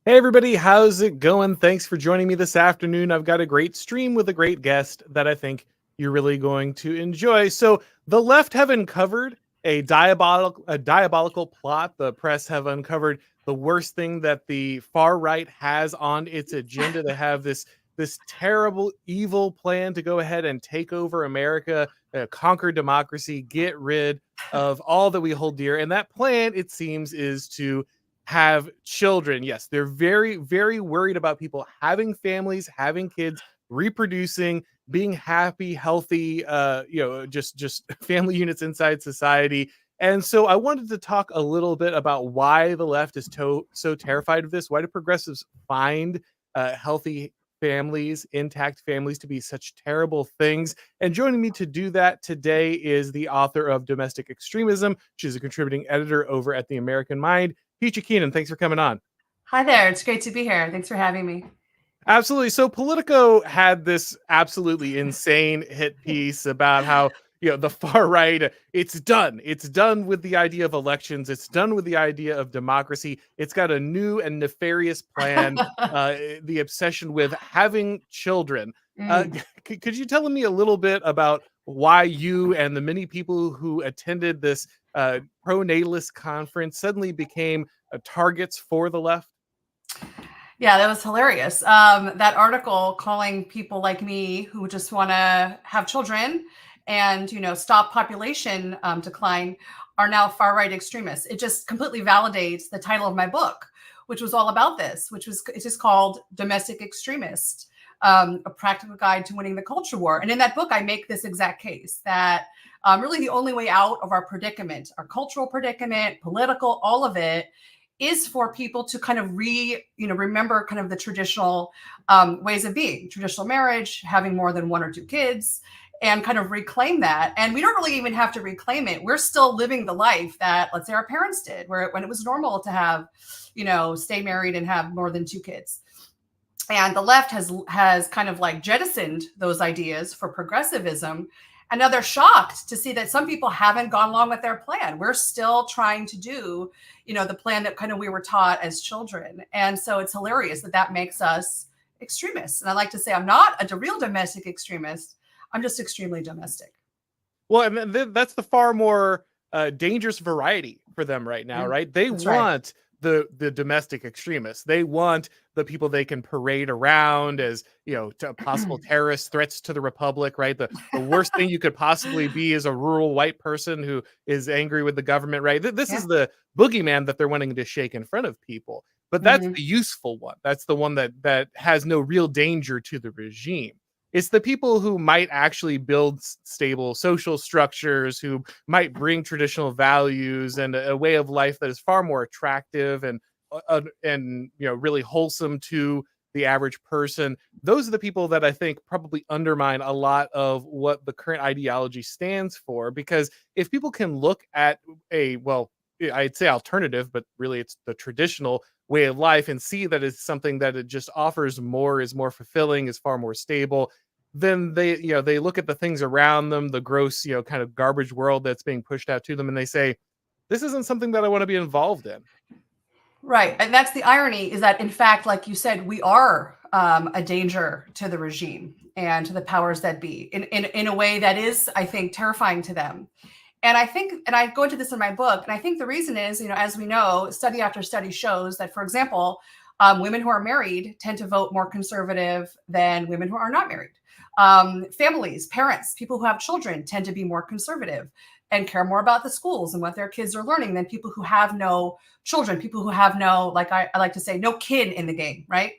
Hey everybody, how's it going? Thanks for joining me this afternoon. I've got a great stream with a great guest that I think you're really going to enjoy. So, the left have uncovered a diabolical plot. The press have uncovered the worst thing that the far right has on its agenda. They have this terrible evil plan to go ahead and take over America, conquer democracy, get rid of all that we hold dear. And that plan, it seems, is to have children. Yes, they're very, very worried about people having families, having kids, reproducing, being happy, healthy, just family units inside society. And so I wanted to talk a little bit about why the left is so terrified of this. Why do progressives find healthy families, intact families, to be such terrible things? And joining me to do that today is the author of Domestic Extremism. She's a contributing editor over at The American Mind. Peachy Keenan, thanks for coming on. Hi there. It's great to be here. Thanks for having me. Absolutely. So Politico had this absolutely insane hit piece about how, the far right, it's done. It's done with the idea of elections. It's done with the idea of democracy. It's got a new and nefarious plan, the obsession with having children. Mm. Could you tell me a little bit about why you and the many people who attended this pro-natalist conference suddenly became targets for the left? Yeah, that was hilarious. That article calling people like me who just want to have children and stop population decline are now far right extremists. It just completely validates the title of my book, which was all about this. It's just called Domestic Extremist, a practical guide to winning the culture war. And in that book, I make this exact case that really the only way out of our predicament, our cultural predicament, political, all of it, is for people to kind of remember kind of the traditional ways of being, traditional marriage, having more than one or two kids, and kind of reclaim that. And we don't really even have to reclaim it. We're still living the life that, let's say, our parents did, when it was normal to have, stay married and have more than two kids. And the left has kind of like jettisoned those ideas for progressivism. And now they're shocked to see that some people haven't gone along with their plan. We're still trying to do, the plan that kind of we were taught as children. And so it's hilarious that makes us extremists. And I like to say I'm not a real domestic extremist. I'm just extremely domestic. Well, and that's the far more dangerous variety for them right now, right? They That's right. want the domestic extremists. They want the people they can parade around as, to possible terrorist threats to the republic, right? The worst thing you could possibly be is a rural white person who is angry with the government, right? This is the boogeyman that they're wanting to shake in front of people. But that's the useful one. That's the one that has no real danger to the regime. It's the people who might actually build stable social structures, who might bring traditional values and a way of life that is far more attractive and really wholesome to the average person. Those are the people that I think probably undermine a lot of what the current ideology stands for. Because if people can look at I'd say alternative, but really it's the traditional way of life, and see that it's something that it just offers more, is more fulfilling, is far more stable, then they look at the things around them, the gross, kind of garbage world that's being pushed out to them, and they say, this isn't something that I want to be involved in. Right. And that's the irony, is that, in fact, like you said, we are a danger to the regime and to the powers that be in a way that is, I think, terrifying to them. And I think, and I go into this in my book, and I think the reason is, as we know, study after study shows that, for example, women who are married tend to vote more conservative than women who are not married. Families, parents, people who have children tend to be more conservative and care more about the schools and what their kids are learning than people who have no children, people who have no, like I like to say, no kid in the game, right?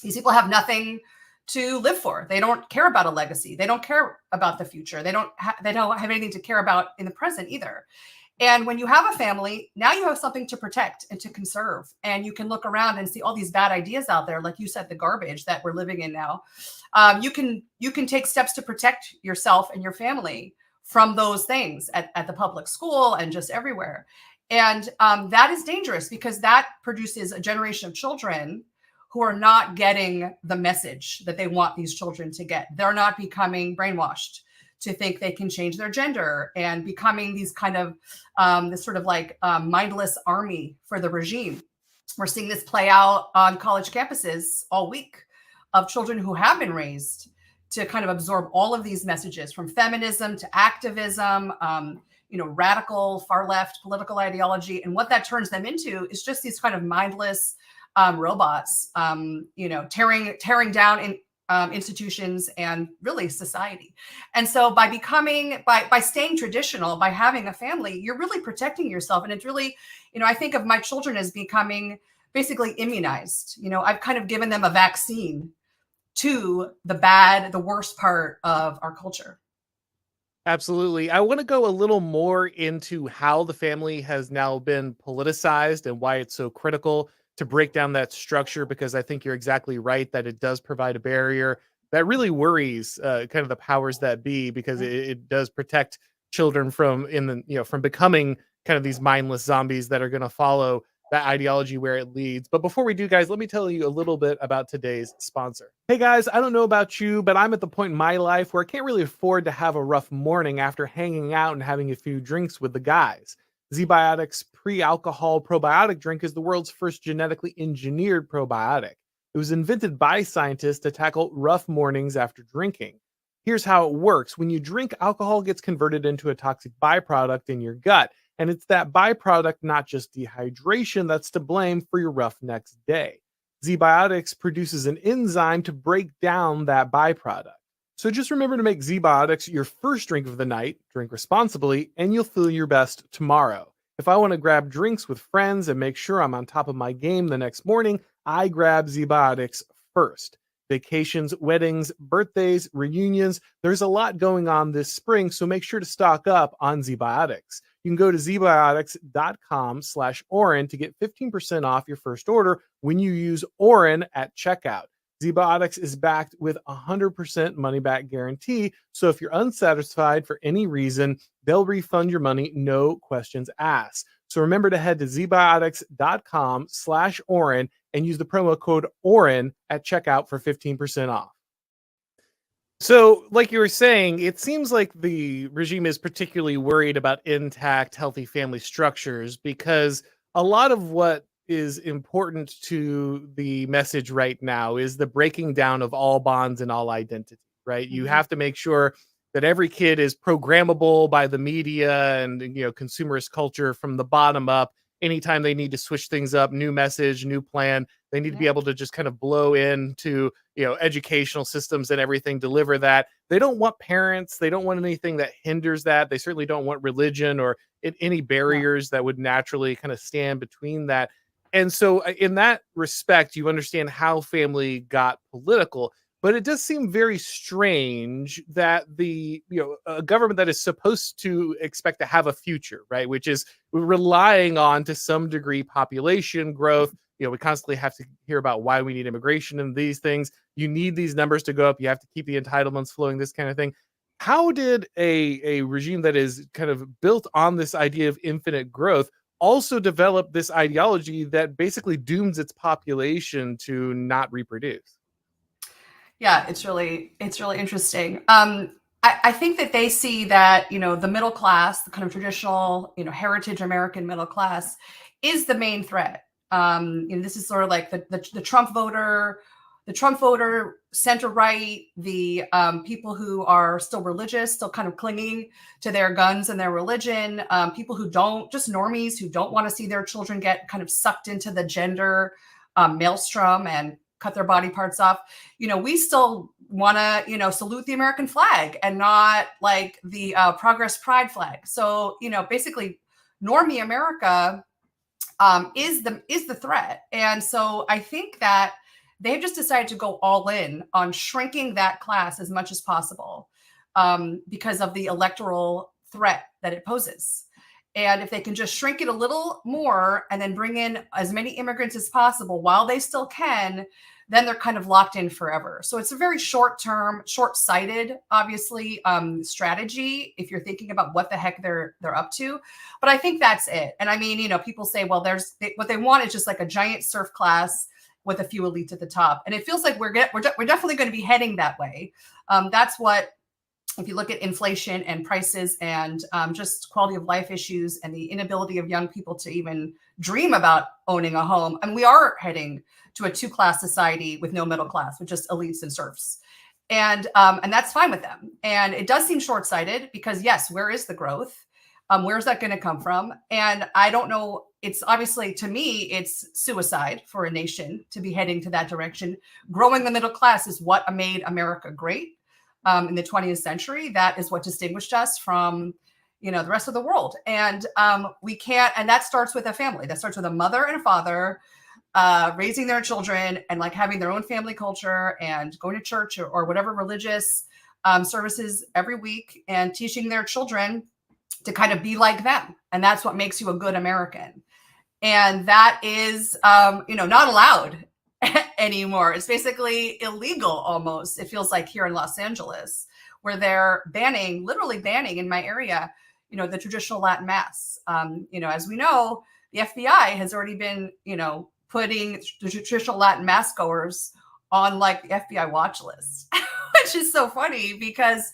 These people have nothing to live for. They don't care about a legacy. They don't care about the future. They don't have anything to care about in the present either. And when you have a family, now you have something to protect and to conserve. And you can look around and see all these bad ideas out there, like you said, the garbage that we're living in now. You can take steps to protect yourself and your family from those things at the public school and just everywhere. And that is dangerous, because that produces a generation of children who are not getting the message that they want these children to get. They're not becoming brainwashed to think they can change their gender and becoming these kind of this sort of like mindless army for the regime. We're seeing this play out on college campuses all week of children who have been raised to kind of absorb all of these messages, from feminism to activism, radical far left political ideology. And what that turns them into is just these kind of mindless robots, tearing down institutions and really society. And so by staying traditional, by having a family, you're really protecting yourself. And it's really, I think of my children as becoming basically immunized. I've kind of given them a vaccine to the worst part of our culture. Absolutely. I want to go a little more into how the family has now been politicized and why it's so critical to break down that structure, because I think you're exactly right that it does provide a barrier that really worries kind of the powers that be, because it does protect children from from becoming kind of these mindless zombies that are going to follow that ideology where it leads. But before we do, guys, let me tell you a little bit about today's sponsor. Hey guys, I don't know about you, but I'm at the point in my life where I can't really afford to have a rough morning after hanging out and having a few drinks with the guys. ZBiotics pre-alcohol probiotic drink is the world's first genetically engineered probiotic. It was invented by scientists to tackle rough mornings after drinking. Here's how it works. When you drink, alcohol gets converted into a toxic byproduct in your gut. And it's that byproduct, not just dehydration, that's to blame for your rough next day. ZBiotics produces an enzyme to break down that byproduct. So just remember to make ZBiotics your first drink of the night, drink responsibly, and you'll feel your best tomorrow. If I want to grab drinks with friends and make sure I'm on top of my game the next morning, I grab ZBiotics first. Vacations, weddings, birthdays, reunions, there's a lot going on this spring, so make sure to stock up on ZBiotics. You can go to zbiotics.com/Auron to get 15% off your first order when you use Auron at checkout. ZBiotics is backed with 100% money back guarantee, so if you're unsatisfied for any reason, they'll refund your money, no questions asked. So remember to head to zbiotics.com/Auron and use the promo code Auron at checkout for 15% off. So, like you were saying, it seems like the regime is particularly worried about intact, healthy family structures, because a lot of what is important to the message right now is the breaking down of all bonds and all identity, right? You have to make sure that every kid is programmable by the media and consumerist culture from the bottom up. Anytime they need to switch things up, new message, new plan, they need to be able to just kind of blow into educational systems and everything, deliver that. They don't want parents. They don't want anything that hinders that. They certainly don't want religion or any barriers that would naturally kind of stand between that. And so in that respect, you understand how family got political. But it does seem very strange that a government that is supposed to expect to have a future, right, which is relying on, to some degree, population growth. We constantly have to hear about why we need immigration and these things. You need these numbers to go up. You have to keep the entitlements flowing, this kind of thing. How did a regime that is kind of built on this idea of infinite growth also develop this ideology that basically dooms its population to not reproduce? Yeah, it's really interesting. I think that they see that the middle class, the kind of traditional heritage American middle class, is the main threat. This is sort of like the Trump voter, center right, the people who are still religious, still kind of clinging to their guns and their religion, people who don't, just normies who don't want to see their children get kind of sucked into the gender maelstrom and cut their body parts off. We still want to, salute the American flag and not like the Progress Pride flag. So, basically normie America is the threat. And so I think that they've just decided to go all in on shrinking that class as much as possible because of the electoral threat that it poses. And if they can just shrink it a little more and then bring in as many immigrants as possible while they still can, then they're kind of locked in forever. So it's a very short-term, short-sighted, obviously, strategy if you're thinking about what the heck they're up to. But I think that's it. And I mean, people say, well, what they want is just like a giant surf class with a few elites at the top. And it feels like we're definitely going to be heading that way. That's what if you look at inflation and prices and just quality of life issues and the inability of young people to even dream about owning a home, and we are heading to a two-class society with no middle class, with just elites and serfs. And that's fine with them. And it does seem short-sighted because, yes, where is the growth? Where's that going to come from? And I don't know. It's obviously, to me, it's suicide for a nation to be heading to that direction. Growing the middle class is what made America great. In the 20th century, that is what distinguished us from, the rest of the world. And we can't, and that starts with a family. That starts with a mother and a father raising their children and like having their own family culture and going to church or whatever religious services every week and teaching their children to kind of be like them. And that's what makes you a good American. And that is, not allowed anymore. It's basically illegal almost. It feels like here in Los Angeles, where they're literally banning in my area, the traditional Latin mass. As we know, the FBI has already been, putting the traditional Latin mass goers on like the FBI watch list, which is so funny because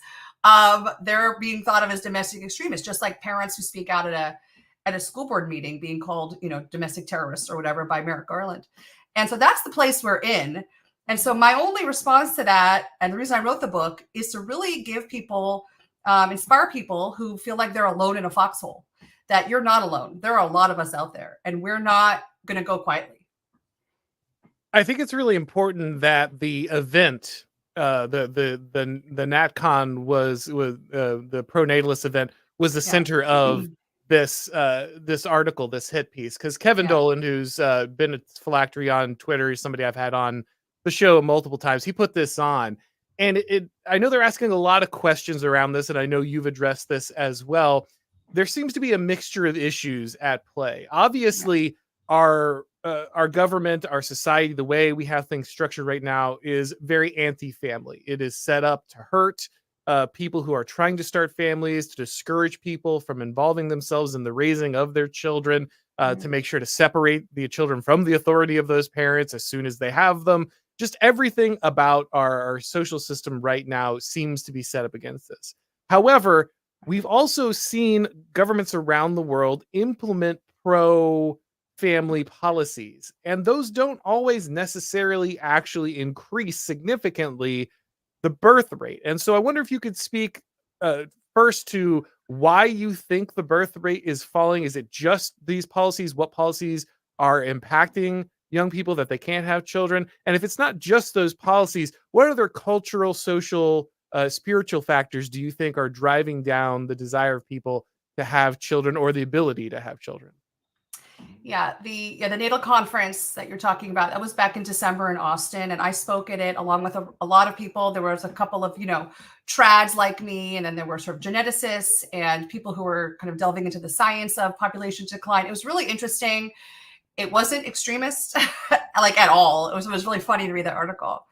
they're being thought of as domestic extremists, just like parents who speak out at a school board meeting being called, domestic terrorists or whatever by Merrick Garland. And so that's the place we're in. And so my only response to that, and the reason I wrote the book, is to really give people, inspire people who feel like they're alone in a foxhole, that you're not alone. There are a lot of us out there, and we're not going to go quietly. I think it's really important that the event, the NatCon was the pronatalist event was the center of this article, this hit piece, because Kevin Dolan, who's been a phylactery on Twitter, is somebody I've had on the show multiple times. He put this on, and I know they're asking a lot of questions around this, and I know you've addressed this as well. There seems to be a mixture of issues at play. Obviously, our government, our society, the way we have things structured right now is very anti-family. It is set up to hurt people who are trying to start families, to discourage people from involving themselves in the raising of their children, to make sure to separate the children from the authority of those parents as soon as they have them. Just everything about our social system right now seems to be set up against this. However, we've also seen governments around the world implement pro-family policies, and those don't always necessarily actually increase significantly the birth rate. And so I wonder if you could speak first to why you think the birth rate is falling. Is it just these policies? What policies are impacting young people that they can't have children? And if it's not just those policies, what other cultural, social, spiritual factors do you think are driving down the desire of people to have children or the ability to have children? Yeah, the natal conference that you're talking about, that was back in December in Austin, and I spoke at it along with a lot of people. There was a couple of, trads like me, and then there were sort of geneticists and people who were kind of delving into the science of population decline. It was really interesting. It wasn't extremist, like at all. It was really funny to read that article.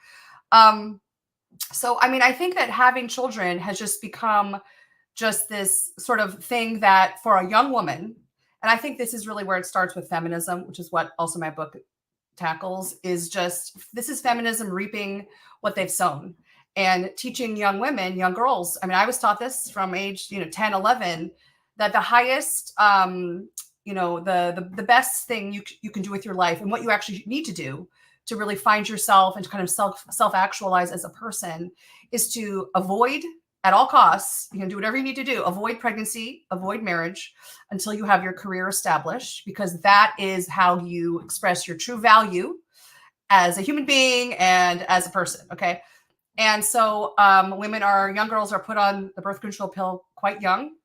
So, I mean, I think that having children has just become just this sort of thing that for a young woman, and I think this is really where it starts with feminism, which is what also my book tackles, is just, this is feminism reaping what they've sown and teaching young women, young girls. I mean, I was taught this from age, 10, 11, that the highest, the best thing you can do with your life and what you actually need to do to really find yourself and to kind of self-actualize as a person is to avoid at all costs. You can do whatever you need to do. Avoid pregnancy, avoid marriage until you have your career established, because that is how you express your true value as a human being and as a person. Okay. And so young girls are put on the birth control pill quite young.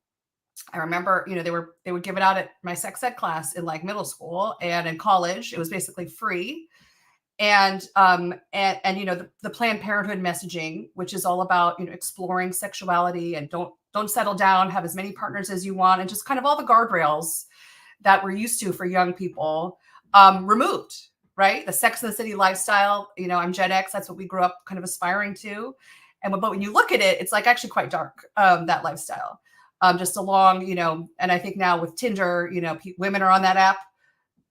I remember, they would give it out at my sex ed class in like middle school, and in college, it was basically free. And the Planned Parenthood messaging, which is all about, exploring sexuality and don't settle down, have as many partners as you want, and just kind of all the guardrails that we're used to for young people, removed, right? The Sex and the City lifestyle, I'm Gen X. That's what we grew up kind of aspiring to. But when you look at it, it's like actually quite dark, that lifestyle, just along, and I think now with Tinder, women are on that app.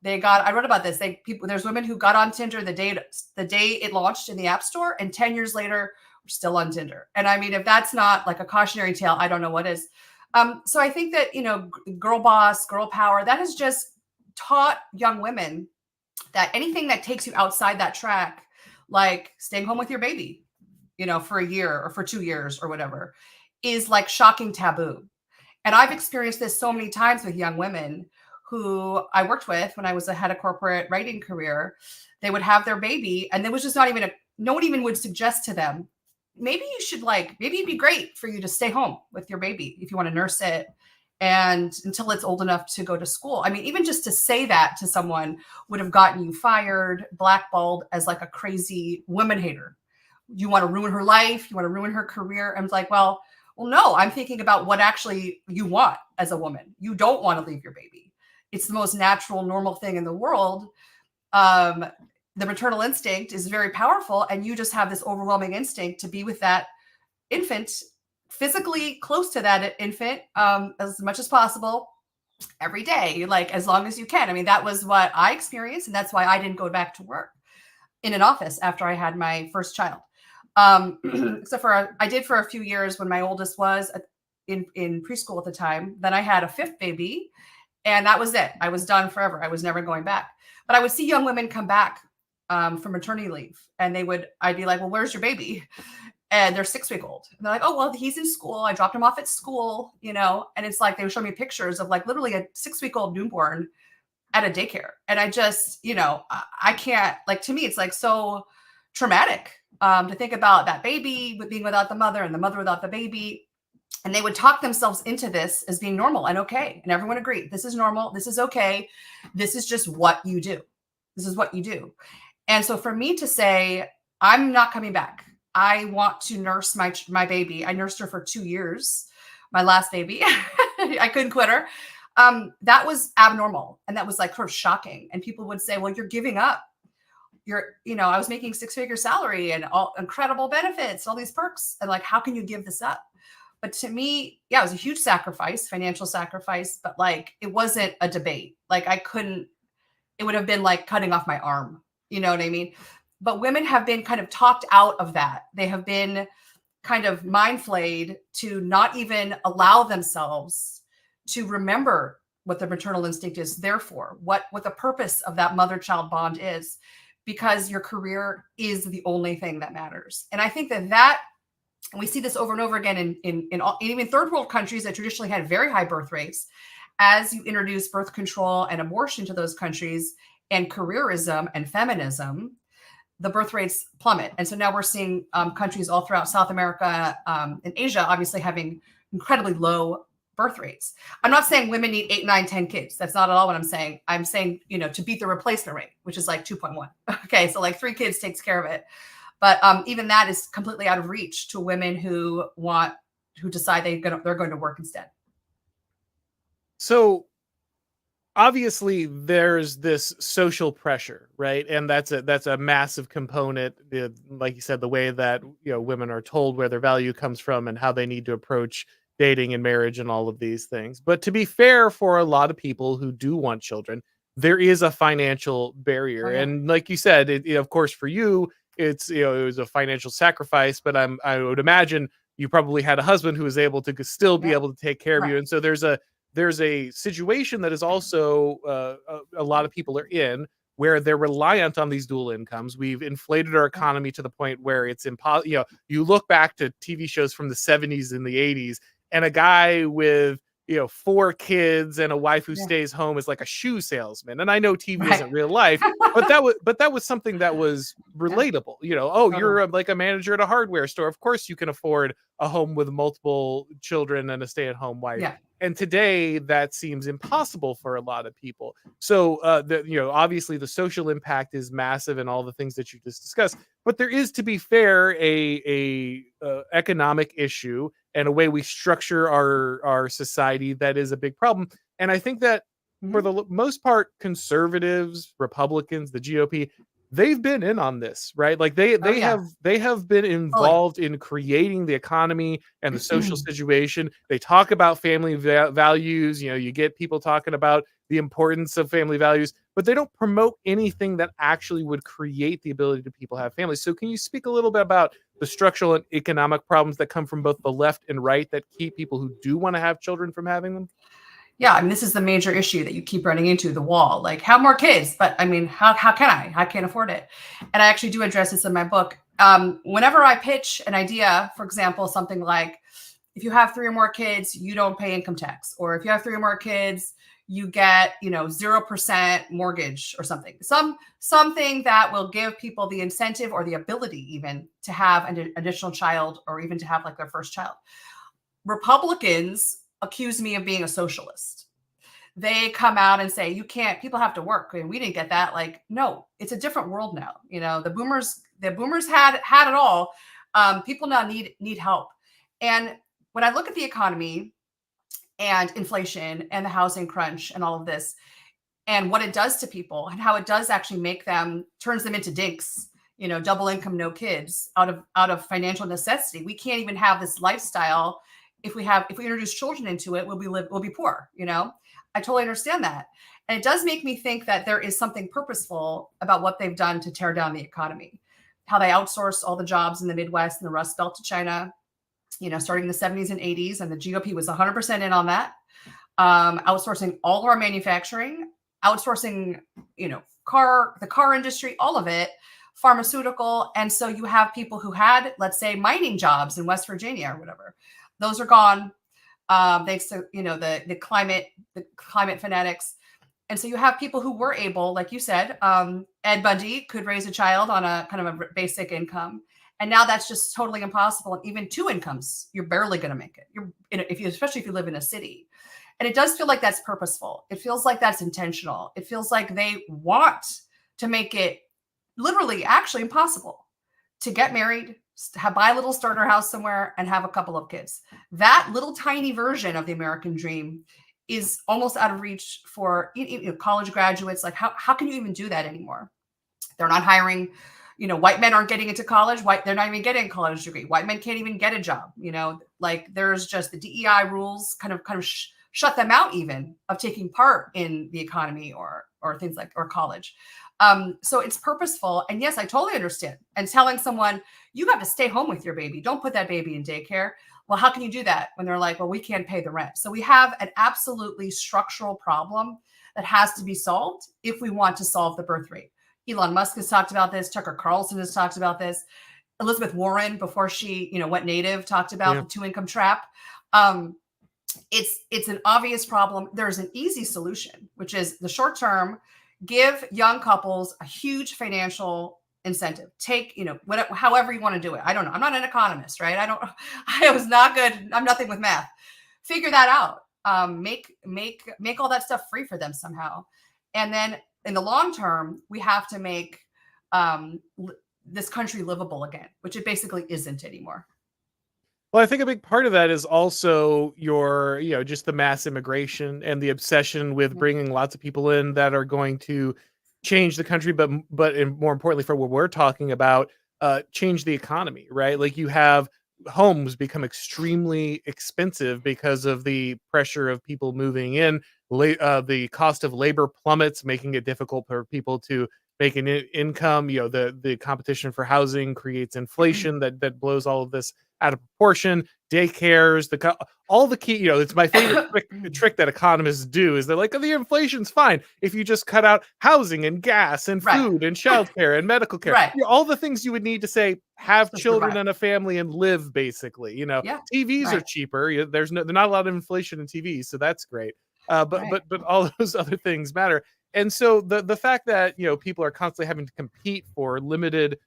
I wrote about this. There's women who got on Tinder the day it launched in the App Store, and 10 years later still on Tinder. And I mean, if that's not like a cautionary tale, I don't know what is. So I think that, girl boss, girl power, that has just taught young women that anything that takes you outside that track, like staying home with your baby, for a year or for 2 years or whatever, is like shocking taboo. And I've experienced this so many times with young women who I worked with when I was had a corporate writing career. They would have their baby, and there was just not even no one even would suggest to them, maybe you should maybe it'd be great for you to stay home with your baby if you want to nurse it and until it's old enough to go to school. I mean, even just to say that to someone would have gotten you fired, blackballed as like a crazy woman hater. You want to ruin her life, you want to ruin her career. I'm like, well, no, I'm thinking about what actually you want as a woman. You don't want to leave your baby. It's the most natural, normal thing in the world. The maternal instinct is very powerful, and you just have this overwhelming instinct to be with that infant, physically close to that infant, as much as possible every day, like as long as you can. I mean, that was what I experienced, and that's why I didn't go back to work in an office after I had my first child. Except for I did for a few years when my oldest was in preschool at the time. Then I had a fifth baby, and that was it. I was done forever. I was never going back. But I would see young women come back from maternity leave, and I'd be like, well, where's your baby? And they're 6-week-old. And they're like, oh, well, he's in school. I dropped him off at school, and it's like, they would show me pictures of like literally a 6-week-old newborn at a daycare. And I just, I can't, like, to me, it's like so traumatic to think about that baby being without the mother and the mother without the baby. And they would talk themselves into this as being normal and okay. And everyone agreed, this is normal. This is okay. This is just what you do. This is what you do. And so for me to say, I'm not coming back. I want to nurse my baby. I nursed her for 2 years, my last baby. I couldn't quit her. That was abnormal. And that was like sort of shocking. And people would say, well, you're giving up. I was making 6-figure salary and all incredible benefits, all these perks. And like, how can you give this up? But to me, yeah, it was a huge sacrifice, financial sacrifice, but like, it wasn't a debate. Like it would have been like cutting off my arm. You know what I mean? But women have been kind of talked out of that. They have been kind of mind flayed to not even allow themselves to remember what the maternal instinct is there for, what the purpose of that mother-child bond is, because your career is the only thing that matters. And I think that and we see this over and over again in even third world countries that traditionally had very high birth rates. As you introduce birth control and abortion to those countries and careerism and feminism, the birth rates plummet. And so now we're seeing countries all throughout South America and Asia obviously having incredibly low birth rates. I'm not saying women need 8, 9, 10 kids. That's not at all what I'm saying. I'm saying, to beat the replacement rate, which is like 2.1. Okay, so like 3 kids takes care of it. But even that is completely out of reach to women who decide they're going to work instead. So obviously there's this social pressure, right? And that's a massive component. Like you said, the way that women are told where their value comes from and how they need to approach dating and marriage and all of these things. But to be fair, for a lot of people who do want children, there is a financial barrier. Oh, yeah. And like you said, of course, for you, it's it was a financial sacrifice. But I would imagine you probably had a husband who was able to still be able to take care of you. And so there's a situation that is also a lot of people are in, where they're reliant on these dual incomes. We've inflated our economy to the point where it's impossible. You look back to TV shows from the 70s and the 80s, and a guy with 4 kids and a wife who stays home is like a shoe salesman. And I know TV isn't real life, but that was something that was relatable. You're like a manager at a hardware store. Of course you can afford a home with multiple children and a stay-at-home wife. Yeah. And today that seems impossible for a lot of people. So, obviously the social impact is massive and all the things that you just discussed, but there is, to be fair, a economic issue and a way we structure our society that is a big problem. And I think that for the most part, conservatives, Republicans, the GOP, they've been in on this, right? Like they have been involved in creating the economy and the social situation. They talk about family values. You get people talking about the importance of family values, but they don't promote anything that actually would create the ability to people have families. So can you speak a little bit about the structural and economic problems that come from both the left and right that keep people who do want to have children from having them? Yeah, I mean, this is the major issue that you keep running into, the wall. Like, have more kids, but I mean, how can I? I can't afford it. And I actually do address this in my book. Whenever I pitch an idea, for example, something like, if you have 3 or more kids, you don't pay income tax, or if you have 3 or more kids, you get 0% mortgage or something. Something that will give people the incentive or the ability even to have an additional child, or even to have like their first child. Republicans accuse me of being a socialist. They come out and say, you can't, people have to work. And we didn't get that. Like, no, it's a different world now. The boomers had it all. People now need help. And when I look at the economy and inflation and the housing crunch and all of this, and what it does to people, and how it does actually turns them into dinks, double income, no kids, out of financial necessity. We can't even have this lifestyle. If we introduce children into it, we'll be poor. I totally understand that. And it does make me think that there is something purposeful about what they've done to tear down the economy, how they outsourced all the jobs in the Midwest and the Rust Belt to China, starting in the 70s and 80s. And the GOP was 100% in on that. Outsourcing all of our manufacturing, outsourcing, the car industry, all of it, pharmaceutical. And so you have people who had, let's say, mining jobs in West Virginia or whatever. Those are gone, thanks to the climate fanatics. And so you have people who were able, like you said, Ed Bundy could raise a child on a kind of a basic income, and now that's just totally impossible. And even 2 incomes, you're barely going to make it. Especially if you live in a city, and it does feel like that's purposeful. It feels like that's intentional. It feels like they want to make it literally, actually impossible to get married, buy a little starter house somewhere, and have a couple of kids. That little tiny version of the American dream is almost out of reach for college graduates. Like, how can you even do that anymore? They're not hiring, white men aren't getting into college. They're not even getting a college degree. White men can't even get a job. Like, there's just the DEI rules kind of shut them out even of taking part in the economy or things like, or college. So it's purposeful. And yes, I totally understand. And telling someone, you have to stay home with your baby. Don't put that baby in daycare. Well, how can you do that when they're like, well, we can't pay the rent? So we have an absolutely structural problem that has to be solved if we want to solve the birth rate. Elon Musk has talked about this. Tucker Carlson has talked about this. Elizabeth Warren, before she, went native, talked about the 2-income trap. It's an obvious problem. There's an easy solution, which is the short term. Give young couples a huge financial incentive. Take, however you want to do it. I don't know. I'm not an economist, right? I was not good. I'm nothing with math. Figure that out. Make all that stuff free for them somehow. And then in the long term, we have to make this country livable again, which it basically isn't anymore. Well, I think a big part of that is also just the mass immigration and the obsession with bringing lots of people in that are going to change the country, but more importantly, for what we're talking about, change the economy, right? Like, you have homes become extremely expensive because of the pressure of people moving in. The cost of labor plummets, making it difficult for people to make an income. The competition for housing creates inflation that blows all of this out of proportion. Daycares, all the key, it's my favorite trick that economists do, is they're like, oh, the inflation's fine if you just cut out housing and gas and food and childcare and medical care. Right. All the things you would need to say, have children and a family and live, basically. TVs are cheaper. They're not a lot of inflation in TVs, so that's great. But all those other things matter. And so the fact that people are constantly having to compete for limited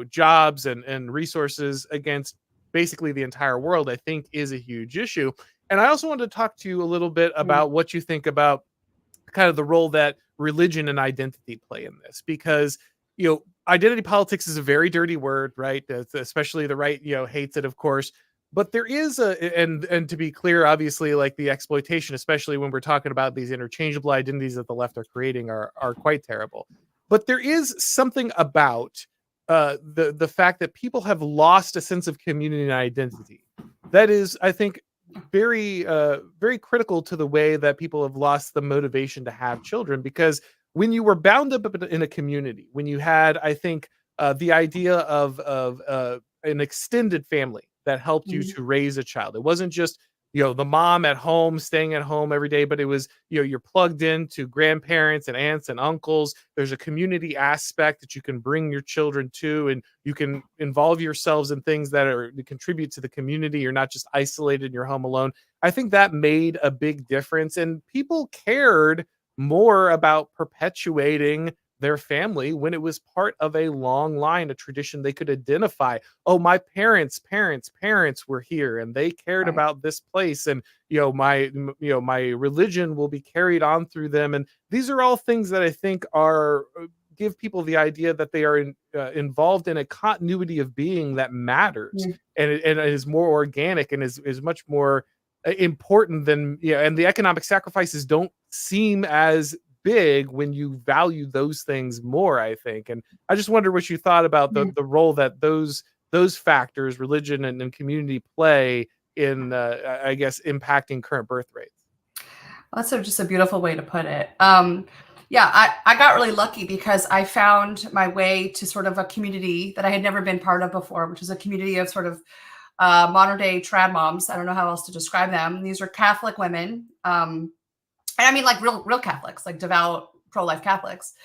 jobs and resources against basically the entire world, I think, is a huge issue. And I also wanted to talk to you a little bit about what you think about kind of the role that religion and identity play in this, because identity politics is a very dirty word, right? Especially the right hates it, of course. But there is and to be clear, obviously, like, the exploitation, especially when we're talking about these interchangeable identities that the left are creating, are quite terrible. But there is something about the fact that people have lost a sense of community and identity that is, I think, very very critical to the way that people have lost the motivation to have children. Because when you were bound up in a community, when you had, I think, the idea of an extended family that helped you Mhm. to raise a child. It wasn't just, the mom at home staying at home every day, but it was, you're plugged into grandparents and aunts and uncles. There's a community aspect that you can bring your children to, and you can involve yourselves in things that are to contribute to the community. You're not just isolated in your home alone. I think that made a big difference, and people cared more about perpetuating their family when it was part of a long line, a tradition they could identify. Oh, my parents were here and they cared Right. about this place, and my religion will be carried on through them. And these are all things that I think are give people the idea that they are involved in a continuity of being that matters, Mm. and it is more organic and is much more important than, and the economic sacrifices don't seem as big when you value those things more, I think. And I just wonder what you thought about the Mm. the role that those factors, religion and community, play in, I guess, impacting current birth rates. That's just a beautiful way to put it. Yeah, I got really lucky because I found my way to sort of a community that I had never been part of before, which is a community of sort of modern day trad moms. I don't know how else to describe them. These are Catholic women. And I mean like real Catholics, like devout pro-life Catholics,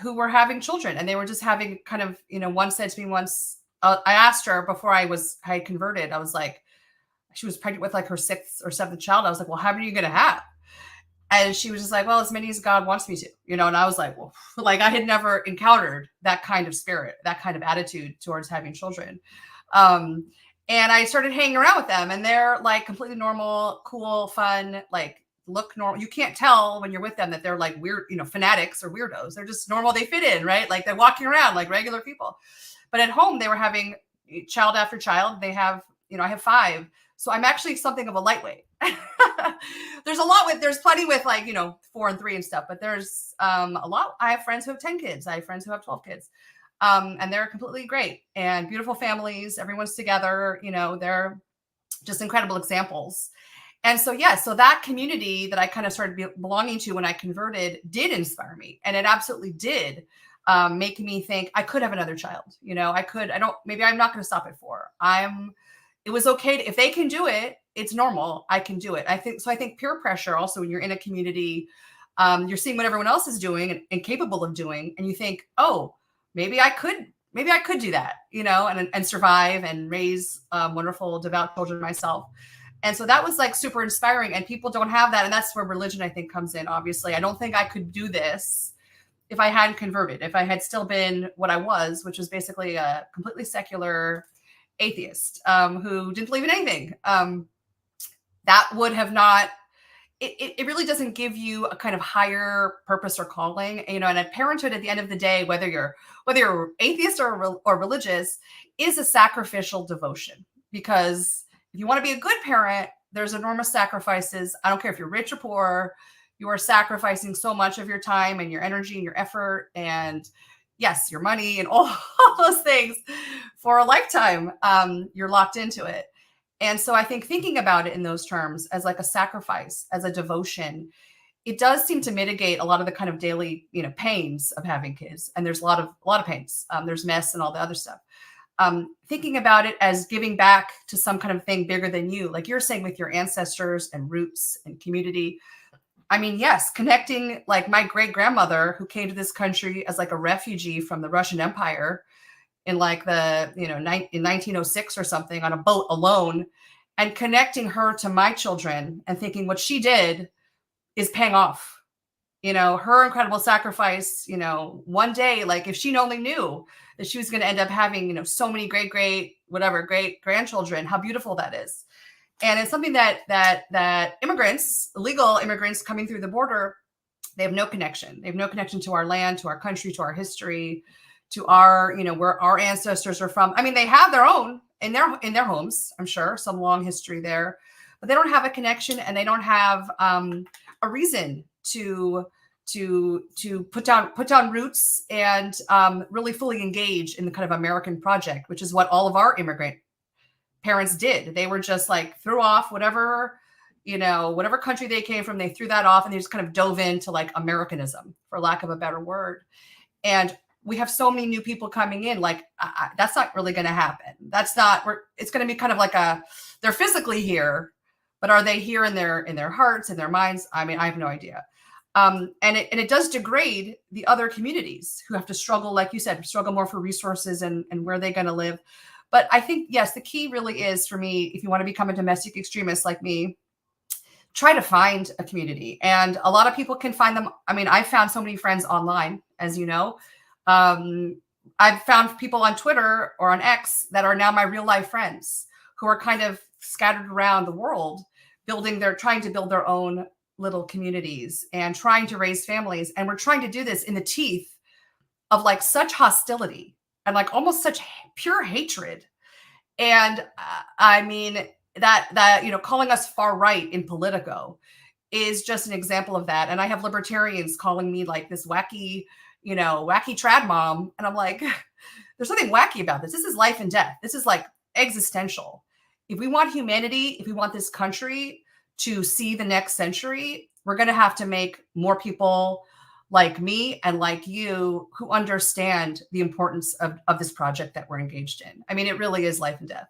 who were having children, and they were just having kind of, one said to me once, I asked her before I had converted, I was like, she was pregnant with like her sixth or seventh child. I was like, well, how many are you going to have? And she was just like, well, as many as God wants me to, and I was like, well, like I had never encountered that kind of spirit, that kind of attitude towards having children. Um, and I started hanging around with them, and they're like completely normal, cool, fun, like look normal. You can't tell when you're with them that they're like weird, fanatics or weirdos. They're just normal. They fit in, right? Like they're walking around like regular people. But at home, they were having child after child. They have, I have 5. So I'm actually something of a lightweight. There's plenty with like, 4 and 3 and stuff, but there's a lot. I have friends who have 10 kids. I have friends who have 12 kids. And they're completely great and beautiful families. Everyone's together, they're just incredible examples. And so, yeah, so that community that I kind of started belonging to when I converted did inspire me. And it absolutely did make me think I could have another child. Maybe I'm not going to stop at 4. It was okay if they can do it, it's normal. I can do it. I think peer pressure also, when you're in a community, you're seeing what everyone else is doing and capable of doing. And you think, oh, maybe I could do that, and survive and raise wonderful, devout children myself. And so that was like super inspiring, and people don't have that. And that's where religion, I think, comes in. Obviously, I don't think I could do this if I hadn't converted, if I had still been what I was, which was basically a completely secular atheist who didn't believe in anything. That would have not, it really doesn't give you a kind of higher purpose or calling, and at parenthood, at the end of the day, whether you're atheist or religious, is a sacrificial devotion. Because if you want to be a good parent, there's enormous sacrifices. I don't care if you're rich or poor, you are sacrificing so much of your time and your energy and your effort and, yes, your money and all those things for a lifetime. You're locked into it. And so I think thinking about it in those terms as like a sacrifice, as a devotion, it does seem to mitigate a lot of the kind of daily, pains of having kids. And there's a lot of pains. There's mess and all the other stuff. Thinking about it as giving back to some kind of thing bigger than you, like you're saying, with your ancestors and roots and community. I mean, yes, connecting, like my great grandmother who came to this country as like a refugee from the Russian Empire in like the, in 1906 or something, on a boat alone, and connecting her to my children and thinking what she did is paying off. Her incredible sacrifice, one day, like if she only knew that she was going to end up having, so many great grandchildren, how beautiful that is. And it's something that immigrants, illegal immigrants coming through the border, they have no connection. They have no connection to our land, to our country, to our history, to our, where our ancestors are from. I mean, they have their own in their homes, I'm sure, some long history there, but they don't have a connection, and they don't have a reason to put down roots and really fully engage in the kind of American project, which is what all of our immigrant parents did. They were just like threw off whatever country they came from. They threw that off, and they just kind of dove into like Americanism, for lack of a better word. And we have so many new people coming in. Like, that's not really going to happen. That's not where it's going to be kind of like they're physically here, but are they here in their hearts, in their minds? I mean, I have no idea. And it does degrade the other communities who have to struggle, like you said, struggle more for resources and where they're going to live. But I think, yes, the key really is for me, if you want to become a domestic extremist like me, try to find a community. And a lot of people can find them. I mean, I've found so many friends online, as you know. I've found people on Twitter or on X that are now my real life friends who are kind of scattered around the world, trying to build their own little communities and trying to raise families. And we're trying to do this in the teeth of like such hostility and like almost such pure hatred. And I mean, that, you know, calling us far right in Politico is just an example of that. And I have libertarians calling me like this wacky, you know, wacky trad mom. And I'm like, there's nothing wacky about this. This is life and death. This is like existential. If we want humanity, if we want this country to see the next century, we're going to have to make more people like me and like you who understand the importance of this project that we're engaged in. I mean, it really is life and death.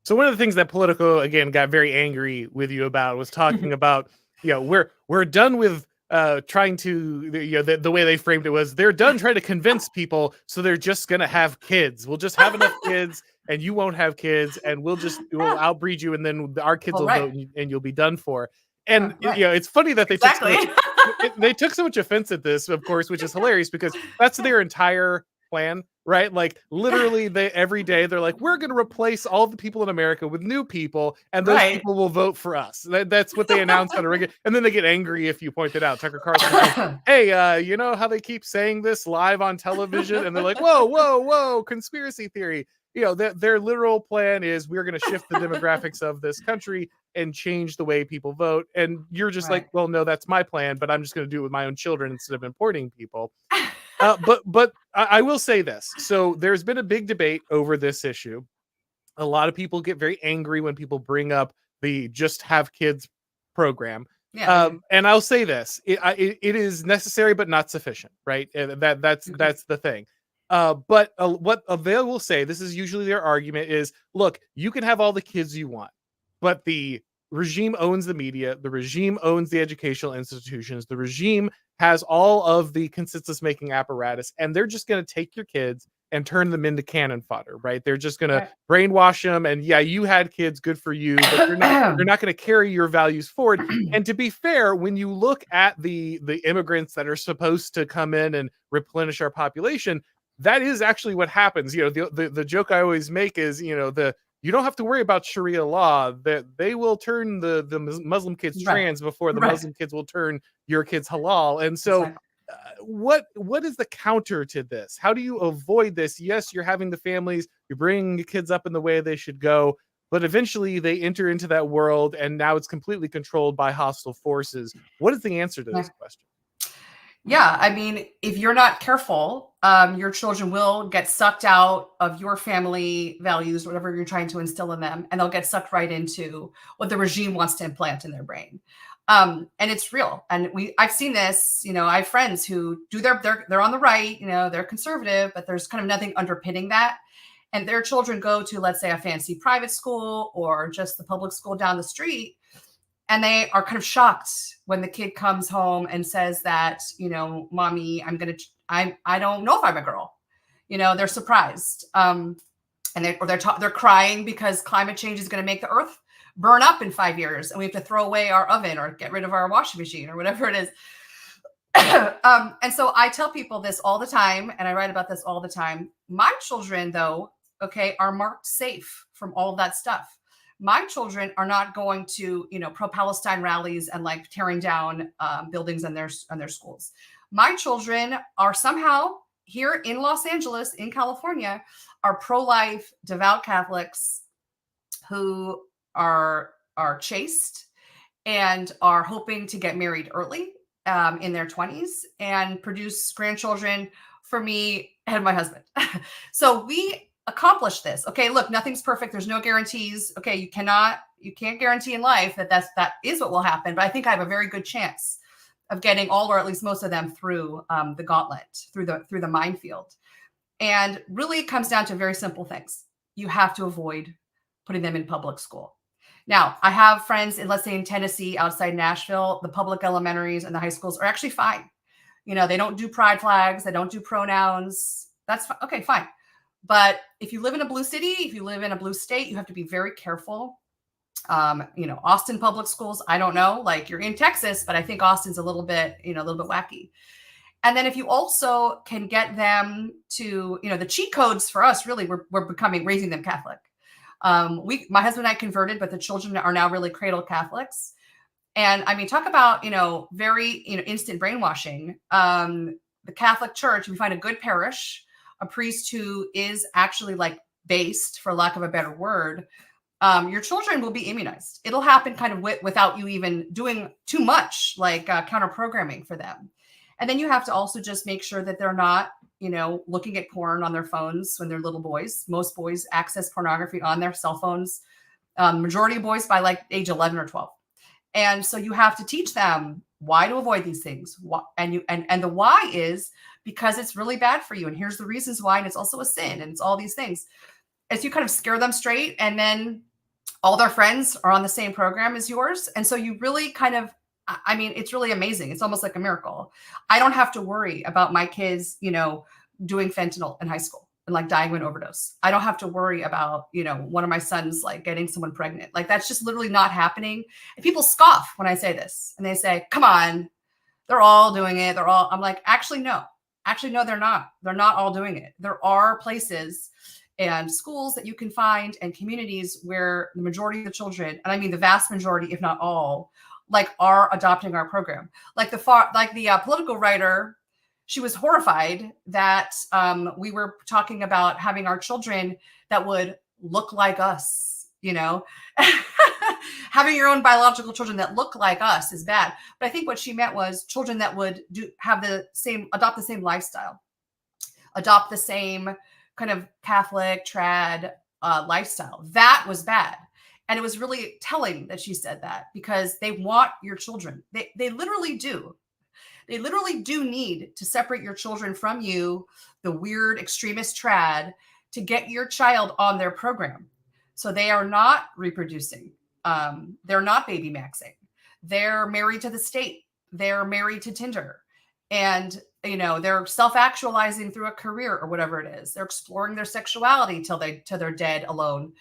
So one of the things that Politico, again, got very angry with you about was talking about, you know, we're done with trying to, you know, the way they framed it was they're done trying to convince people, so they're just going to have kids. We'll just have enough kids and you won't have kids, and we'll outbreed you, and then our kids will vote and you'll be done for. And you know, it's funny that they took so much offense at this, of course, which is hilarious because that's their entire plan, right? Like literally every day they're like, we're going to replace all the people in America with new people, and those people will vote for us. That's what they announce on a regular, and then they get angry if you point it out. Tucker Carlson goes, hey, you know how they keep saying this live on television? And they're like, whoa, conspiracy theory. You know, their literal plan is we're going to shift the demographics of this country and change the way people vote. And you're just like, well, no, that's my plan, but I'm just going to do it with my own children instead of importing people. But I will say this. So there's been a big debate over this issue. A lot of people get very angry when people bring up the just have kids program. Yeah. And I'll say this, it is necessary, but not sufficient, right? And that's the thing. But what they will say, this is usually their argument, is, look, you can have all the kids you want, but the regime owns the media, the regime owns the educational institutions, the regime has all of the consensus-making apparatus, and they're just going to take your kids and turn them into cannon fodder, right? They're just going to brainwash them, and yeah, you had kids, good for you, but they're not going to carry your values forward. And to be fair, when you look at the immigrants that are supposed to come in and replenish our population, that is actually what happens. You know, the joke I always make is, you know, you don't have to worry about Sharia law, that they will turn the Muslim kids trans before the Muslim kids will turn your kids halal. And so what is the counter to this? How do you avoid this? Yes, you're having the families, you're bringing the kids up in the way they should go, but eventually they enter into that world and now it's completely controlled by hostile forces. What is the answer to this question? Yeah, I mean, if you're not careful, your children will get sucked out of your family values, whatever you're trying to instill in them, and they'll get sucked right into what the regime wants to implant in their brain. And it's real. And I've seen this, you know, I have friends who do they're on the right, you know, they're conservative, but there's kind of nothing underpinning that. And their children go to, let's say, a fancy private school or just the public school down the street. And they are kind of shocked when the kid comes home and says that, you know, mommy, I don't know if I'm a girl. You know, they're surprised. And they're crying because climate change is going to make the earth burn up in 5 years. And we have to throw away our oven or get rid of our washing machine or whatever it is. And so I tell people this all the time, and I write about this all the time. My children, though, are marked safe from all of that stuff. My children are not going to, you know, pro-Palestine rallies and like tearing down buildings in their schools. My children are somehow here in Los Angeles, in California, are pro-life, devout Catholics who are chaste and are hoping to get married early in their 20s and produce grandchildren for me and my husband. So we accomplish this. Okay, look, nothing's perfect. There's no guarantees. Okay, you can't guarantee in life that is what will happen. But I think I have a very good chance of getting all, or at least most of them, through the gauntlet, through the minefield. And really it comes down to very simple things. You have to avoid putting them in public school. Now, I have friends in, let's say, in Tennessee, outside Nashville, the public elementaries and the high schools are actually fine. They don't do pride flags. They don't do pronouns. That's okay, fine. But if you live in a blue city, if you live in a blue state, you have to be very careful. Austin public schools, I don't know, like you're in Texas, but I think Austin's a little bit wacky. And then if you also can get them to, the cheat codes for us, really, we're raising them Catholic. My husband and I converted, but the children are now really cradle Catholics. And I mean, talk about, very, instant brainwashing. The Catholic Church, if you find a good parish, a priest who is actually like based, for lack of a better word, your children will be immunized. It'll happen kind of without you even doing too much, like counter programming for them. And then you have to also just make sure that they're not, looking at porn on their phones when they're little boys. Most boys access pornography on their cell phones. Majority of boys by like age 11 or 12. And so you have to teach them why to avoid these things. And the why is because it's really bad for you. And here's the reasons why. And it's also a sin. And it's all these things. As you kind of scare them straight, and then all their friends are on the same program as yours. And so you really kind of, I mean, it's really amazing. It's almost like a miracle. I don't have to worry about my kids, doing fentanyl in high school and like dying of an overdose. I don't have to worry about, one of my sons like getting someone pregnant. Like that's just literally not happening. And people scoff when I say this, and they say, come on, they're all doing it. I'm like, actually, no, they're not. They're not all doing it. There are places and schools that you can find and communities where the majority of the children, and I mean the vast majority, if not all, like are adopting our program. Like the political writer, she was horrified that we were talking about having our children that would look like us, having your own biological children that look like us is bad. But I think what she meant was children that would adopt the same lifestyle, adopt the same kind of Catholic trad lifestyle. That was bad. And it was really telling that she said that, because they want your children. They literally do. They literally do need to separate your children from you, the weird extremist trad, to get your child on their program. So they are not reproducing. They're not baby maxing. They're married to the state. They're married to Tinder. And, they're self-actualizing through a career or whatever it is. They're exploring their sexuality till they're dead alone.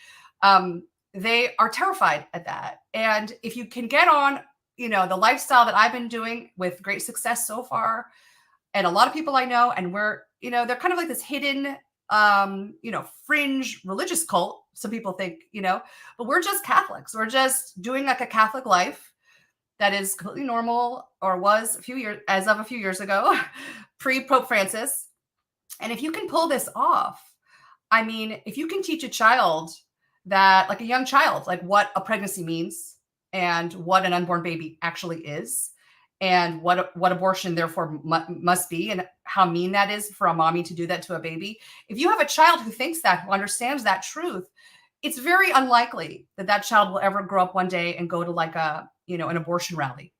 They are terrified at that. And if you can get on, the lifestyle that I've been doing with great success so far, and a lot of people I know, and we're, they're kind of like this hidden, fringe religious cult. Some people think, but we're just Catholics. We're just doing like a Catholic life that is completely normal, or was a few years ago, pre-Pope Francis. And if you can pull this off, I mean, if you can teach a child that, like a young child, like what a pregnancy means and what an unborn baby actually is, and what abortion therefore must be, and how mean that is for a mommy to do that to a baby. If you have a child who thinks that, who understands that truth, it's very unlikely that child will ever grow up one day and go to like an abortion rally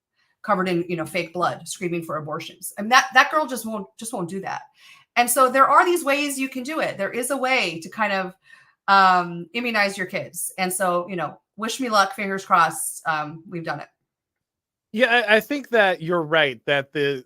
covered in, fake blood, screaming for abortions. And that girl just won't do that. And so there are these ways you can do it. There is a way to kind of immunize your kids. And so, wish me luck, fingers crossed. We've done it. Yeah, I think that you're right, that the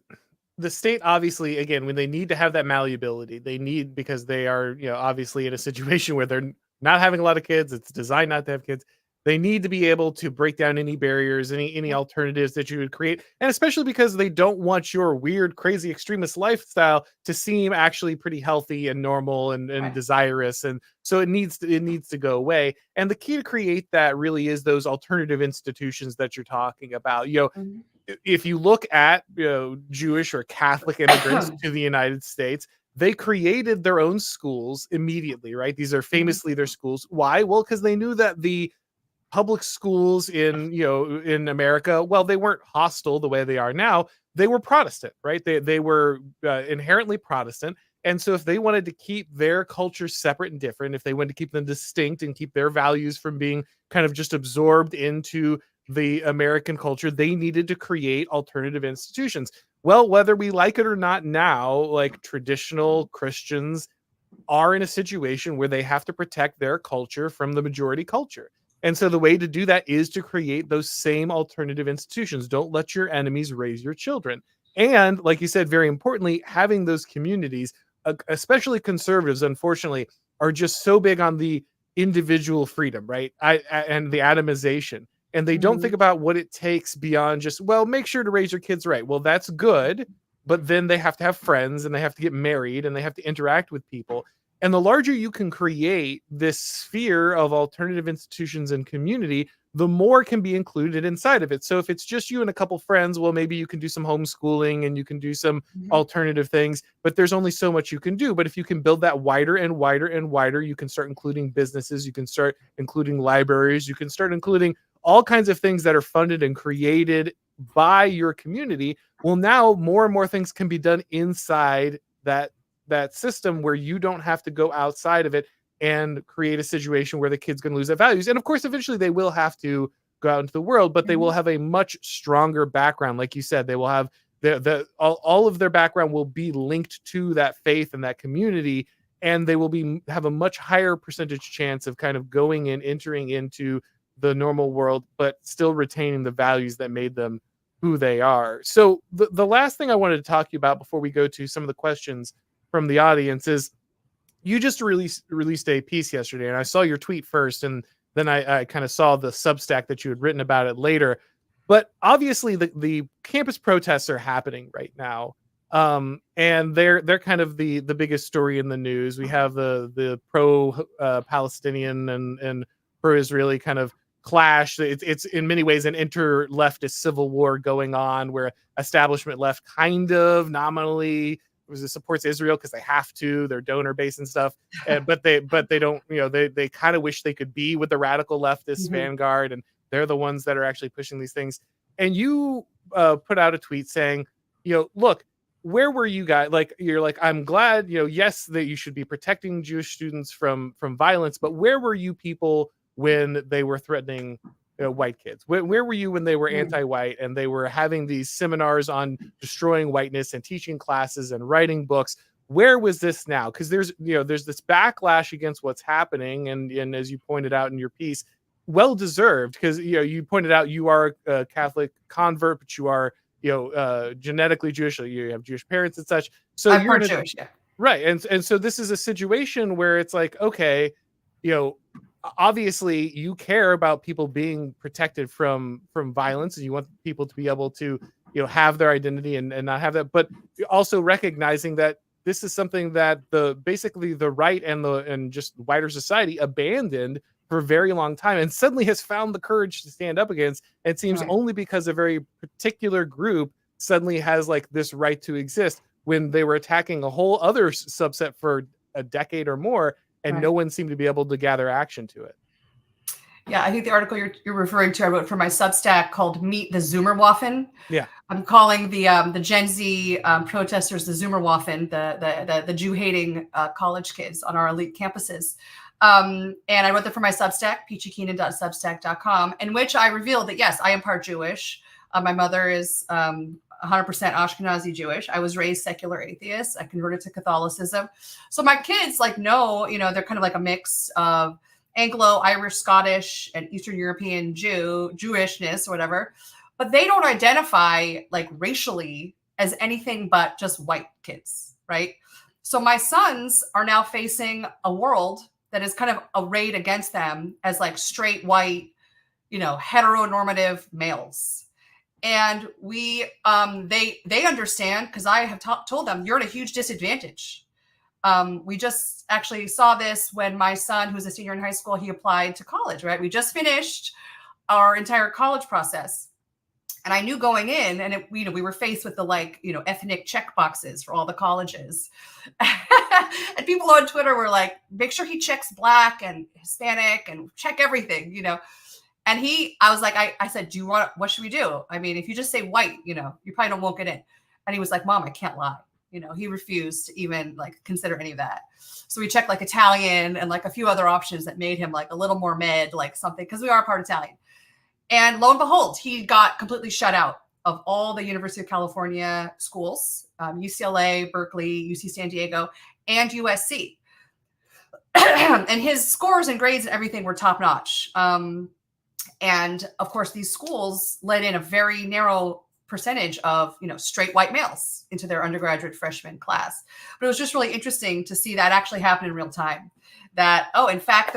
state, obviously, again, when they need to have that malleability, because they are, obviously in a situation where they're not having a lot of kids, it's designed not to have kids. They need to be able to break down any barriers, any alternatives that you would create. And especially because they don't want your weird, crazy, extremist lifestyle to seem actually pretty healthy and normal and Right. desirous. And so it needs to go away. And the key to create that really is those alternative institutions that you're talking about. Mhm. If you look at Jewish or Catholic immigrants to the United States, they created their own schools immediately, right? These are famously their schools. Why? Well, because they knew that the public schools in America, well, they weren't hostile the way they are now. They were Protestant, right? They were inherently Protestant. And so if they wanted to keep their culture separate and different, if they wanted to keep them distinct and keep their values from being kind of just absorbed into the American culture, they needed to create alternative institutions. Well, whether we like it or not now, like traditional Christians are in a situation where they have to protect their culture from the majority culture. And so the way to do that is to create those same alternative institutions. Don't let your enemies raise your children. And like you said, very importantly, having those communities, especially conservatives, unfortunately, are just so big on the individual freedom, right? And the atomization. And they don't think about what it takes beyond just, well, make sure to raise your kids right. Well, that's good. But then they have to have friends and they have to get married and they have to interact with people. And the larger you can create this sphere of alternative institutions and community, the more can be included inside of it. So if it's just you and a couple friends, well, maybe you can do some homeschooling and you can do some alternative things, but there's only so much you can do. But if you can build that wider and wider and wider, you can start including businesses, you can start including libraries, you can start including all kinds of things that are funded and created by your community. Well, now more and more things can be done inside that system where you don't have to go outside of it and create a situation where the kid's going to lose their values. And of course, eventually they will have to go out into the world, but they will have a much stronger background. Like you said, they will have all of their background will be linked to that faith and that community. And they will have a much higher percentage chance of kind of going and entering into the normal world, but still retaining the values that made them who they are. So the last thing I wanted to talk to you about before we go to some of the questions from the audience is you just released a piece yesterday, and I saw your tweet first, and then I kind of saw the Substack that you had written about it later. But obviously the campus protests are happening right now. And they're kind of the biggest story in the news. We have the pro Palestinian and pro Israeli kind of clash. It's in many ways an inter-leftist civil war going on, where establishment left kind of nominally supports Israel because they have to, their donor base and stuff, but they don't, they kind of wish they could be with the radical leftist vanguard, and they're the ones that are actually pushing these things. And you put out a tweet saying, look, where were you guys? Like, you're like, I'm glad, yes, that you should be protecting Jewish students from violence, but where were you people when they were threatening white kids? Where were you when they were anti-white and they were having these seminars on destroying whiteness and teaching classes and writing books? Where was this now? Because there's this backlash against what's happening, and as you pointed out in your piece, well deserved, because you pointed out you are a Catholic convert, but you are genetically Jewish, so you have Jewish parents and such. So I'm part Jewish, yeah. Right, and so this is a situation where it's like, okay, obviously you care about people being protected from violence, and you want people to be able to have their identity and not have that, but also recognizing that this is something that basically the right and just wider society abandoned for a very long time, and suddenly has found the courage to stand up against. It seems only because a very particular group suddenly has like this right to exist, when they were attacking a whole other subset for a decade or more, and no one seemed to be able to gather action to it. Yeah, I think the article you're referring to, I wrote for my Substack called "Meet the Zoomerwaffen." Yeah, I'm calling the Gen Z protesters the Zoomerwaffen, the Jew-hating college kids on our elite campuses. And I wrote that for my Substack, peachykeenan.substack.com, in which I revealed that, yes, I am part Jewish. My mother is 100% Ashkenazi Jewish. I was raised secular atheist. I converted to Catholicism. So my kids know, they're kind of like a mix of Anglo, Irish, Scottish, and Eastern European Jewishness or whatever. But they don't identify like racially as anything but just white kids, right? So my sons are now facing a world that is kind of arrayed against them as like straight white, heteronormative males. And they understand, because I have told them, you're at a huge disadvantage. We just actually saw this when my son, who's a senior in high school, he applied to college, right? We just finished our entire college process. And I knew going in, and we were faced with the ethnic check boxes for all the colleges. And people on Twitter were like, make sure he checks Black and Hispanic and check everything, And I was like, I said, what should we do? I mean, if you just say white, you probably won't get in. And he was like, Mom, I can't lie. He refused to even consider any of that. So we checked Italian and a few other options that made him a little more med, something, because we are part Italian. And lo and behold, he got completely shut out of all the University of California schools, UCLA, Berkeley, UC San Diego, and USC. And his scores and grades and everything were top notch. And of course, these schools let in a very narrow percentage of, straight white males into their undergraduate freshman class. But it was just really interesting to see that actually happen in real time. That, in fact,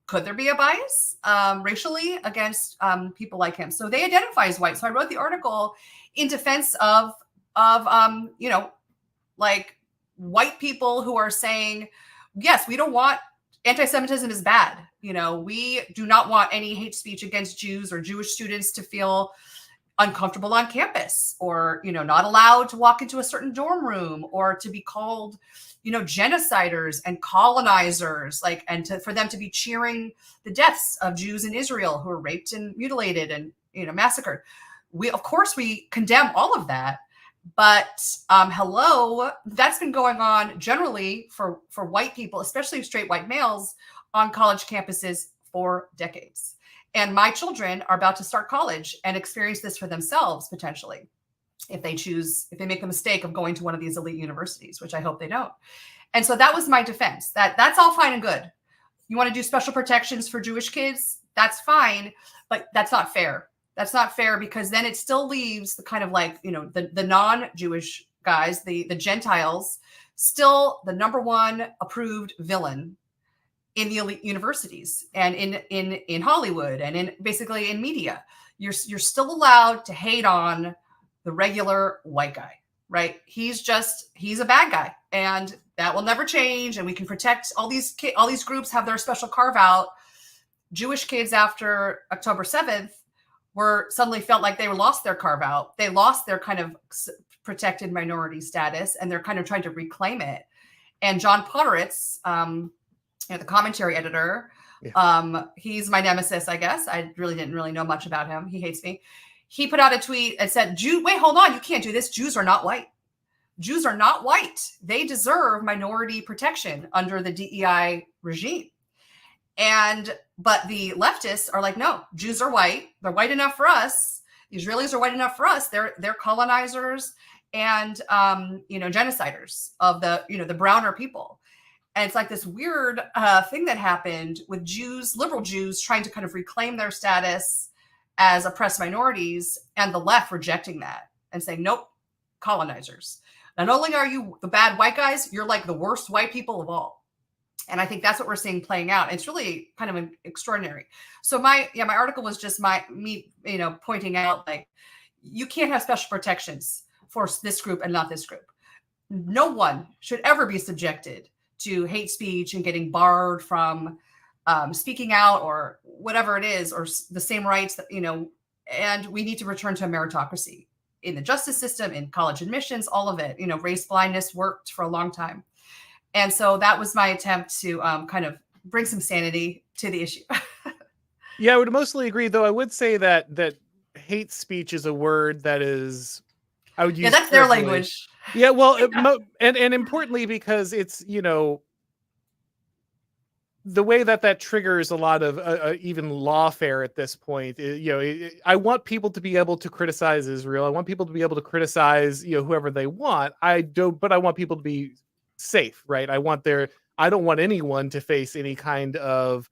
could there be a bias racially against people like him? So they identify as white. So I wrote the article in defense of like white people who are saying, yes, we don't want anti-Semitism is bad. We do not want any hate speech against Jews or Jewish students to feel uncomfortable on campus, or, not allowed to walk into a certain dorm room, or to be called, genociders and colonizers, for them to be cheering the deaths of Jews in Israel who were raped and mutilated and, massacred. Of course, we condemn all of that. But hello, that's been going on generally for white people, especially straight white males, on college campuses for decades. And my children are about to start college and experience this for themselves, potentially, if they make the mistake of going to one of these elite universities, which I hope they don't. And so that was my defense. That's all fine and good. You want to do special protections for Jewish kids? That's fine, but that's not fair. That's not fair, because then it still leaves the kind of the non-Jewish guys, the Gentiles, still the number one approved villain in the elite universities and in Hollywood and basically in media. You're still allowed to hate on the regular white guy, right? He's a bad guy, and that will never change. And we can protect all these groups have their special carve out. Jewish kids after October 7th suddenly felt like they lost their carve out. They lost their kind of protected minority status, and they're kind of trying to to it. And John Podhoretz, the commentary editor, he's my nemesis, I guess. I really didn't know much about him. He hates me. He put out a tweet and said, wait, hold on. You can't do this. Jews are not white. Jews are not white. They deserve minority protection under the DEI regime. But the leftists are like, no, Jews are white. They're white enough for us. The Israelis are white enough for us. They're colonizers and, genociders of the browner people. And it's like this weird thing that happened with Jews, liberal Jews, trying to kind of reclaim their status as oppressed minorities, and the left rejecting that and saying, nope, colonizers. Not only are you the bad white guys, you're like the worst white people of all. And I think that's what we're seeing playing out. It's really kind of extraordinary. So my article was just me pointing out, like, you can't have special protections for this group and not this group. No one should ever be subjected to hate speech and getting barred from speaking out or whatever it is, or the same rights that, and we need to return to a meritocracy in the justice system, in college admissions, all of it. Race blindness worked for a long time. And so that was my attempt to kind of bring some sanity to the issue. Yeah, I would mostly agree, though. I would say that hate speech is a word that is, I would use. Yeah, that's their language. Yeah, well, and importantly, because it's, the way that triggers a lot of even lawfare at this point. I want people to be able to criticize Israel. I want people to be able to criticize, whoever they want. But I want people to be safe, right? I don't want anyone to face any kind of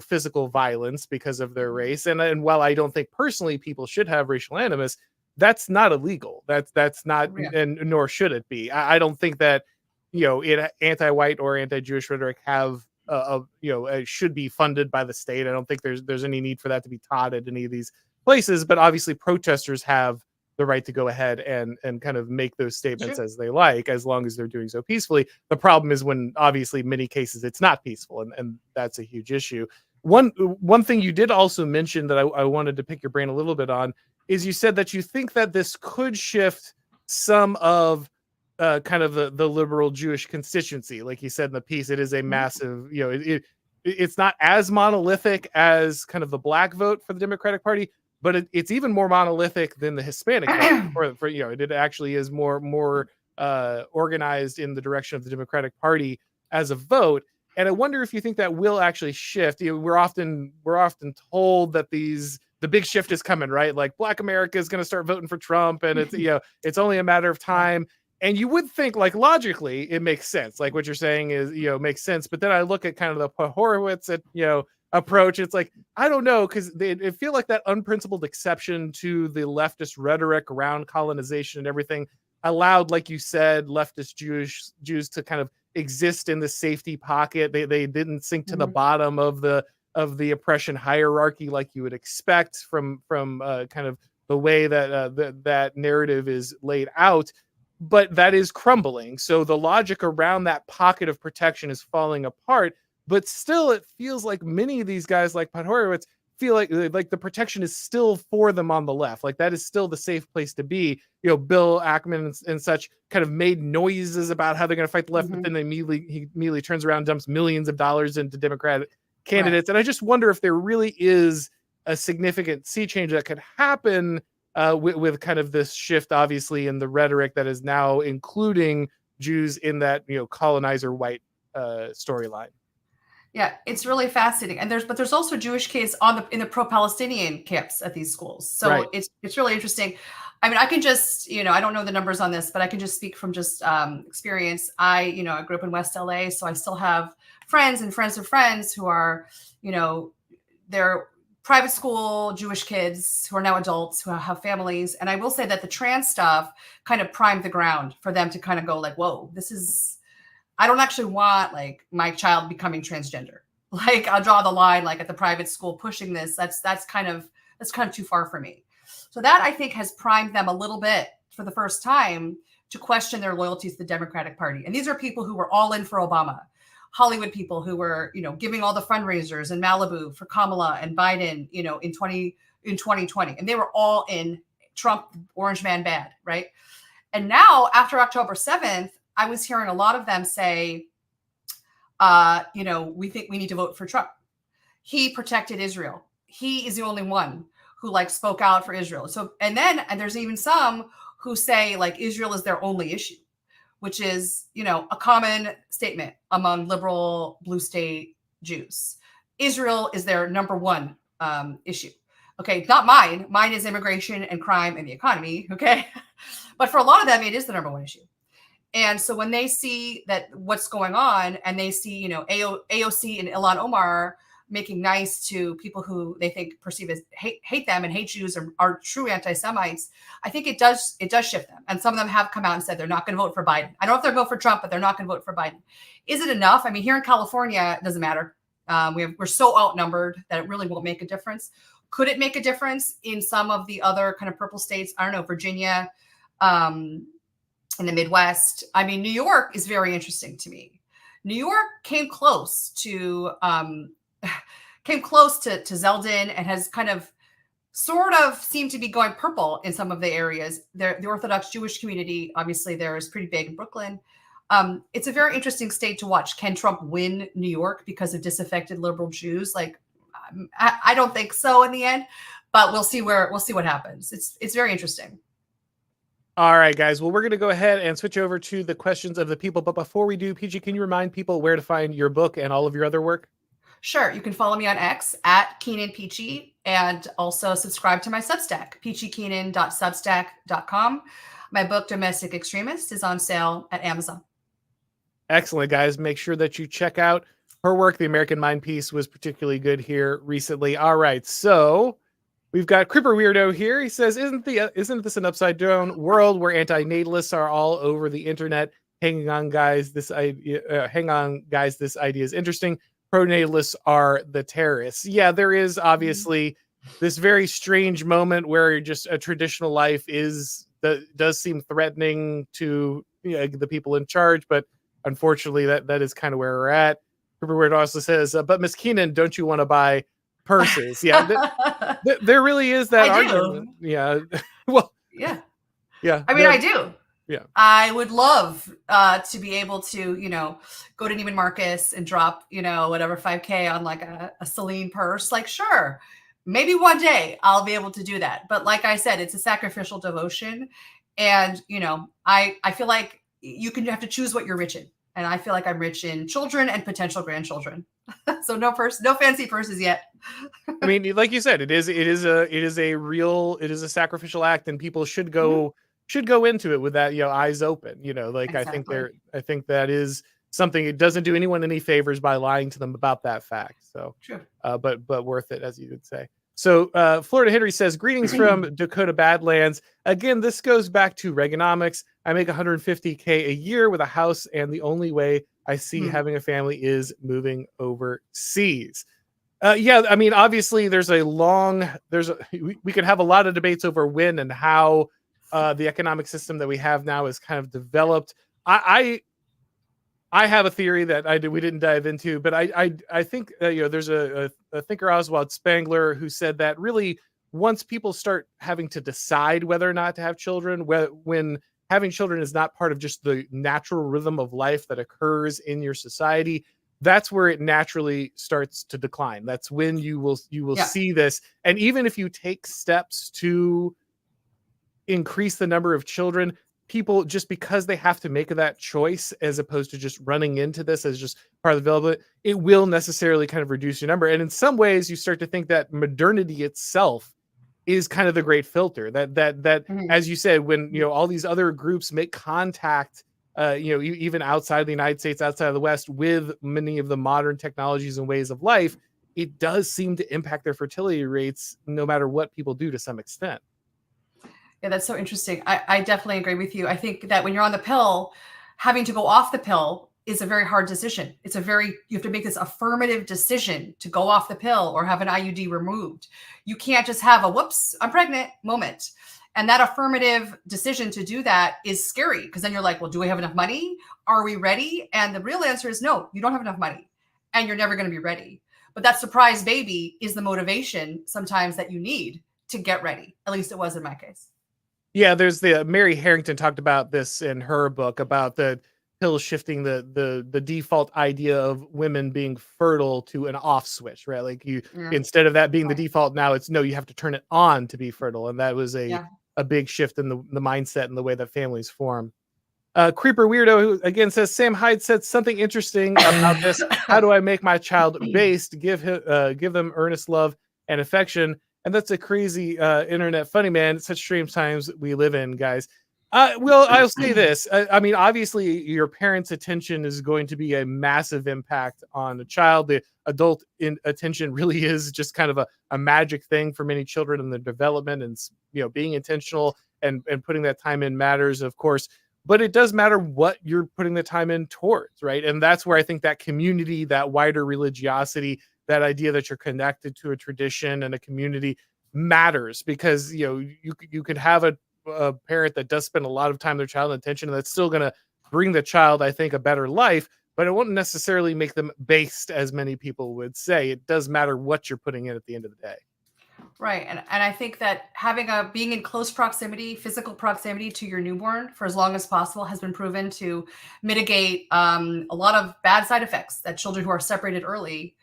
physical violence because of their race. And while I don't think personally people should have racial animus, that's not illegal. That's not, and nor should it be. I don't think that anti-white or anti-Jewish rhetoric should be funded by the state. I don't think there's any need for that to be taught at any of these places. But obviously, protesters have the right to go ahead and kind of make those statements as they like, as long as they're doing so peacefully. The problem is when, obviously, in many cases it's not peaceful, and that's a huge issue. One thing you did also mention that I wanted to pick your brain a little bit on is you said that you think that this could shift some of kind of the liberal Jewish constituency. Like you said in the piece, it is a massive, it's not as monolithic as kind of the black vote for the Democratic Party, but it's even more monolithic than the Hispanic vote. It actually is more organized in the direction of the Democratic Party as a vote. And I wonder if you think that will actually shift. We're often told that these the big shift is coming, right? Like Black America is going to start voting for Trump, and it's, you know, it's only a matter of time. And you would think, like, logically it makes sense. Like what you're saying is, you know, makes sense. But then I look at kind of the Horowitz, you know, approach. It's like, I don't know, because they feel like that unprincipled exception to the leftist rhetoric around colonization and everything allowed, like you said, leftist Jews to kind of exist in the safety pocket. They didn't sink to the bottom of the oppression hierarchy like you would expect from kind of the way that that narrative is laid out. But that is crumbling. So the logic around that pocket of protection is falling apart. But still, it feels like many of these guys, like Horowitz, feel like the protection is still for them on the left. Like that is still the safe place to be. You know, Bill Ackman and such kind of made noises about how they're going to fight the left, but then he immediately turns around and dumps millions of dollars into Democratic candidates. Right. And I just wonder if there really is a significant sea change that could happen with kind of this shift, obviously, in the rhetoric that is now including Jews in that, you know, colonizer white storyline. Yeah, it's really fascinating. And there's also Jewish kids in the pro-Palestinian camps at these schools. So right. It's really interesting. I mean, I can just, you know, I don't know the numbers on this, but I can just speak from just experience. I grew up in West LA, so I still have friends and friends of friends who are, you know, they're private school Jewish kids who are now adults who have families. And I will say that the trans stuff kind of primed the ground for them to kind of go like, whoa, I don't actually want like my child becoming transgender. Like I'll draw the line, like at the private school pushing this, that's kind of too far for me. So that I think has primed them a little bit for the first time to question their loyalties to the Democratic Party. And these are people who were all in for Obama. Hollywood people who were, you know, giving all the fundraisers in Malibu for Kamala and Biden, you know, in 2020. And they were all in Trump, orange man bad, right? And now after October 7th, I was hearing a lot of them say, you know, we think we need to vote for Trump. He protected Israel. He is the only one who like spoke out for Israel. So, and there's even some who say like Israel is their only issue, which is, you know, a common statement among liberal blue state Jews. Israel is their number one issue. Okay, not mine. Mine is immigration and crime and the economy. Okay, but for a lot of them, it is the number one issue. And so when they see that what's going on, and they see, you know, AOC and Ilhan Omar making nice to people who they think perceive as hate them and hate Jews are true anti-Semites, I think it does shift them. And some of them have come out and said they're not going to vote for Biden. I don't know if they're going to vote for Trump, but they're not going to vote for Biden. Is it enough? I mean, here in California, it doesn't matter. We're so outnumbered that it really won't make a difference. Could it make a difference in some of the other kind of purple states? I don't know, Virginia, in the Midwest. I mean, New York is very interesting to me. New York came close to Zeldin and has kind of sort of seemed to be going purple in some of the areas. The Orthodox Jewish community, obviously, there is pretty big in Brooklyn. It's a very interesting state to watch. Can Trump win New York because of disaffected liberal Jews? Like, I don't think so in the end, but we'll see what happens. It's very interesting. All right, guys. Well, we're going to go ahead and switch over to the questions of the people. But before we do, Peachy, can you remind people where to find your book and all of your other work? Sure. You can follow me on X at Keenan Peachy, and also subscribe to my Substack, peachykeenan.substack.com. My book, Domestic Extremist, is on sale at Amazon. Excellent, guys. Make sure that you check out her work. The American Mind piece was particularly good here recently. All right. So we've got Cripper Weirdo here. He says, isn't this an upside down world where anti-natalists are all over the internet? Hang on, guys. This idea is interesting. Pronatalists are the terrorists. Yeah, there is obviously this very strange moment where just a traditional life does seem threatening to the people in charge, but unfortunately that is kind of where we're at. Cripper Weirdo also says, but Miss Keenan, don't you want to buy purses? Yeah, there really is that argument. Yeah. Well, yeah. I mean, I do. Yeah. I would love to be able to, go to Neiman Marcus and drop, whatever 5K on like a Celine purse. Like, sure, maybe one day I'll be able to do that. But like I said, it's a sacrificial devotion. And, I feel like you have to choose what you're rich in. And I feel like I'm rich in children and potential grandchildren. So no fancy purses yet. I mean, like you said, it is a sacrificial act, and people should Mhm. go into it with that, eyes open. Like Exactly. I think that is something. It doesn't do anyone any favors by lying to them about that fact. So, True. but worth it, as you would say. So, Florida Henry says, "Greetings from Dakota Badlands. Again, this goes back to Reaganomics. I make 150K a year with a house, and the only way I see Mhm. having a family is moving overseas." Yeah, I mean, obviously, we could have a lot of debates over when and how the economic system that we have now is kind of developed. I have a theory that we didn't dive into, but I think there's a thinker, Oswald Spengler, who said that really once people start having to decide whether or not to have children, when having children is not part of just the natural rhythm of life that occurs in your society, that's where it naturally starts to decline. That's when you will Yeah. see this. And even if you take steps to increase the number of children, people, just because they have to make that choice as opposed to just running into this as just part of the development, it will necessarily kind of reduce your number. And in some ways, you start to think that modernity itself is kind of the great filter. That Mhm. as you said, when all these other groups make contact, even outside the United States, outside of the West, with many of the modern technologies and ways of life, it does seem to impact their fertility rates, no matter what people do, to some extent. Yeah, that's so interesting. I definitely agree with you. I think that when you're on the pill, having to go off the pill is a very hard decision. You have to make this affirmative decision to go off the pill or have an IUD removed. You can't just have a whoops, I'm pregnant moment. And that affirmative decision to do that is scary because then you're like, well, do we have enough money? Are we ready? And the real answer is no, you don't have enough money and you're never going to be ready. But that surprise baby is the motivation sometimes that you need to get ready. At least it was in my case. Yeah, there's the Mary Harrington talked about this in her book about the pill shifting the default idea of women being fertile to an off switch, right? Like, you, Yeah. instead of that being the Right. default, now it's no, you have to turn it on to be fertile, and that was a Yeah. big shift in the mindset and the way that families form. Creeper Weirdo, who again says, Sam Hyde said something interesting about this. How do I make my child based? Give them earnest love and affection. And that's a crazy internet funny man. Such strange times we live in, guys. Well, I'll say this. I mean, obviously, your parents' attention is going to be a massive impact on a child. The adult attention really is just kind of a magic thing for many children in their development, and being intentional and putting that time in matters, of course, but it does matter what you're putting the time in towards, right? And that's where I think that community, that wider religiosity, that idea that you're connected to a tradition and a community matters, because you could have a parent that does spend a lot of time with their child and attention, and that's still going to bring the child, I think, a better life, but it won't necessarily make them based, as many people would say. It does matter what you're putting in at the end of the day. Right. And I think that being in close proximity, physical proximity to your newborn for as long as possible has been proven to mitigate a lot of bad side effects that children who are separated early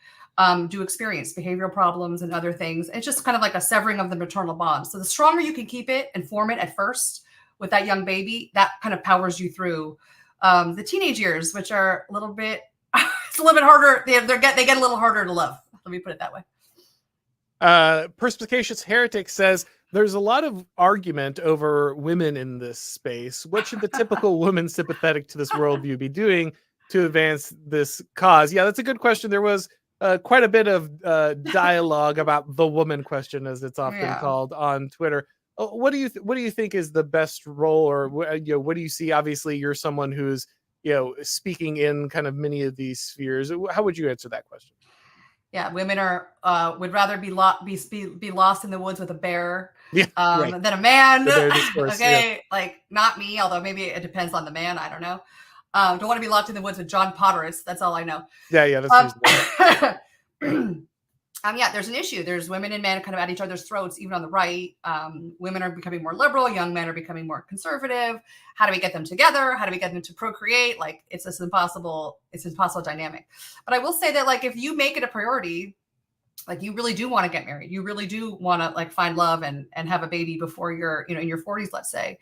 do experience, behavioral problems and other things. It's just kind of like a severing of the maternal bond. So the stronger you can keep it and form it at first with that young baby, that kind of powers you through the teenage years, which are a little bit, it's a little bit harder. They get a little harder to love. Let me put it that way. Perspicacious Heretic says, there's a lot of argument over women in this space. What should the typical woman sympathetic to this worldview be doing to advance this cause? Yeah, that's a good question. There was quite a bit of dialogue about the woman question, as it's often Yeah. called, on Twitter. What do you think is the best role, or what do you see? Obviously, you're someone who's speaking in kind of many of these spheres. How would you answer that question? Yeah, women are would rather be lost in the woods with a bear Yeah, right. than a man. The bear discourse. Yeah. Okay, like not me, although maybe it depends on the man. I don't know. Don't want to be locked in the woods with John Potteris. That's all I know. Yeah, that's reasonable. Yeah, there's an issue. There's women and men kind of at each other's throats, even on the right. Women are becoming more liberal. Young men are becoming more conservative. How do we get them together? How do we get them to procreate? Like, it's this impossible dynamic. But I will say that, like, if you make it a priority, like, you really do want to get married, you really do want to, like, find love and have a baby before you're, in your 40s, let's say.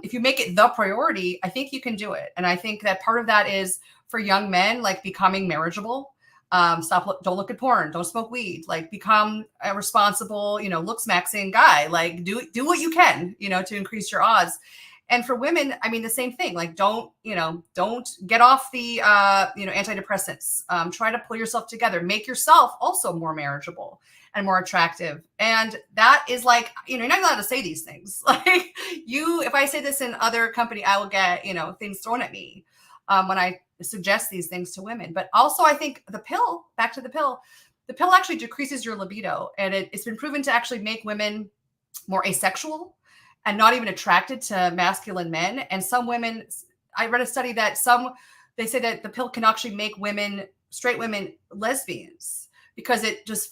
If you make it the priority, I think you can do it. And I think that part of that is for young men, like, becoming marriageable. Don't look at porn, don't smoke weed, like become a responsible, looks maxing guy, like do what you can, to increase your odds. And for women, I mean, the same thing, like don't get off the, antidepressants, try to pull yourself together, make yourself also more marriageable and more attractive. And that is like, you're not allowed to say these things. Like if I say this in other company, I will get, things thrown at me when I suggest these things to women. But also I think back to the pill actually decreases your libido. And it's been proven to actually make women more asexual and not even attracted to masculine men. And some women, I read a study that they say that the pill can actually make straight women lesbians, because it just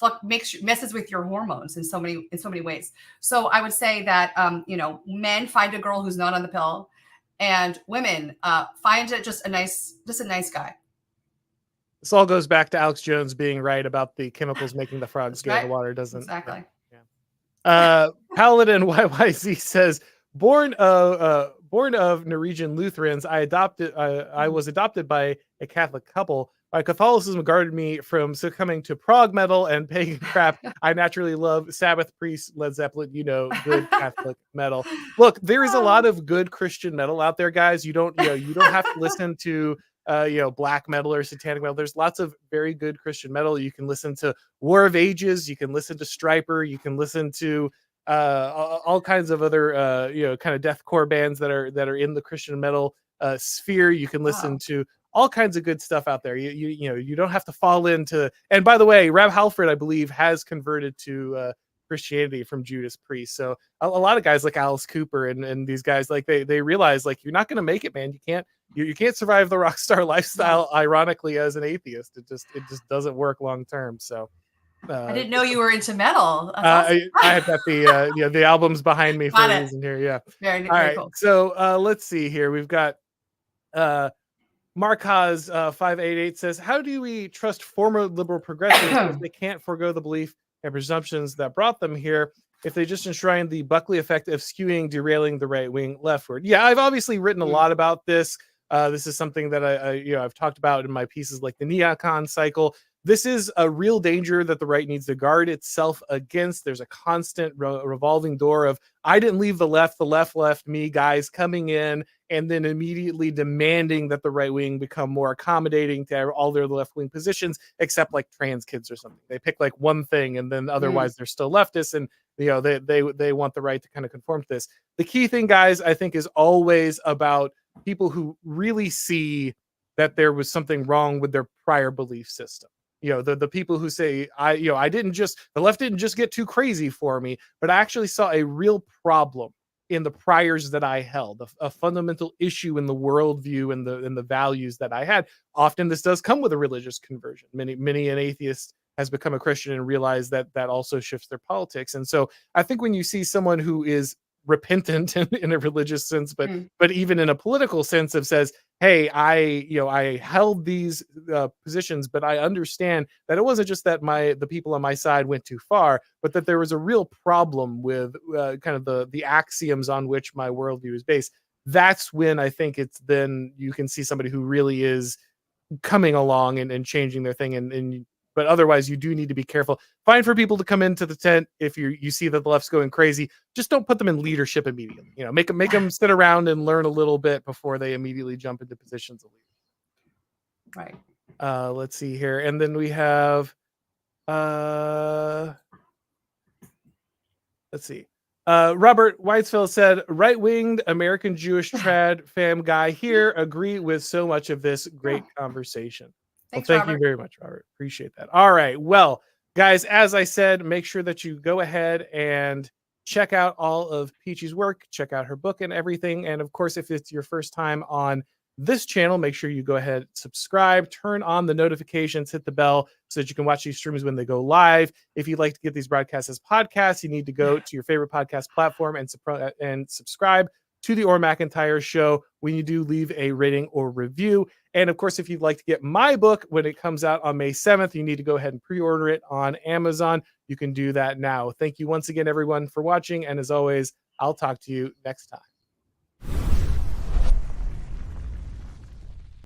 messes with your hormones in so many ways. So I would say that, men find a girl who's not on the pill, and women find it just a nice guy. This all goes back to Alex Jones being right about the chemicals making the frogs go in the water, doesn't exactly. Paladin YYZ says, born of Norwegian Lutherans, I was adopted by a Catholic couple. My Catholicism guarded me from succumbing to prog metal and pagan crap. I naturally love Sabbath, Priest, Led Zeppelin, good Catholic metal. Look, there is a lot of good Christian metal out there, guys. You don't have to listen to black metal or satanic metal. There's lots of very good Christian metal. You can listen to War of Ages, you can listen to Striper, you can listen to all kinds of other kind of deathcore bands that are in the Christian metal sphere. You can listen to all kinds of good stuff out there. You don't have to fall into. And by the way, Rab Halford, I believe, has converted to Christianity from Judas Priest. So a lot of guys like Alice Cooper and these guys, like they realize, like, you're not going to make it, man. You can't survive the rock star lifestyle, ironically, as an atheist. It just doesn't work long term. So I didn't know you were into metal. I have got the albums behind me for a reason here. Yeah. Very all right. cool. So let's see here. We've got Marcos 588 says, how do we trust former liberal progressives if they can't forego the belief and presumptions that brought them here, if they just enshrine the Buckley effect of skewing, derailing the right wing leftward? Yeah, I've obviously written a lot about this. This is something that I've talked about in my pieces, like the neocon cycle. This is a real danger that the right needs to guard itself against. There's a constant revolving door of, I didn't leave the left left me, guys coming in and then immediately demanding that the right wing become more accommodating to all their left wing positions, except like trans kids or something. They pick like one thing and then otherwise they're still leftists, and they want the right to kind of conform to this. The key thing, guys, I think, is always about people who really see that there was something wrong with their prior belief system. The people who say, the left didn't just get too crazy for me, but I actually saw a real problem in the priors that I held, a fundamental issue in the worldview and the values that I had. Often this does come with a religious conversion. Many an atheist has become a Christian and realized that also shifts their politics. And so I think when you see someone who is repentant in a religious sense, but even in a political sense, of says, hey, I held these positions, but I understand that it wasn't just that the people on my side went too far, but that there was a real problem with kind of the axioms on which my worldview is based. That's when I think then you can see somebody who really is coming along and changing their thing. But otherwise, you do need to be careful. Fine for people to come into the tent if you see that the left's going crazy. Just don't put them in leadership immediately. Make them sit around and learn a little bit before they immediately jump into positions of leadership. Right. Let's see here, and then we have. Let's see. Robert Weitzel said, right-winged American Jewish trad fam guy here. Agree with so much of this great conversation. Thanks, Thank Robert. you very much, Robert. Appreciate that. All right. Well, guys, as I said, make sure that you go ahead and check out all of Peachy's work, check out her book and everything. And of course, if it's your first time on this channel, make sure you go ahead, subscribe, turn on the notifications, hit the bell so that you can watch these streams when they go live. If you'd like to get these broadcasts as podcasts, you need to go to your favorite podcast platform and subscribe to the Auron MacIntyre Show when you do leave a rating or review. And of course, if you'd like to get my book when it comes out on May 7th, you need to go ahead and pre-order it on Amazon. You can do that now. Thank you once again, everyone, for watching. And as always, I'll talk to you next time.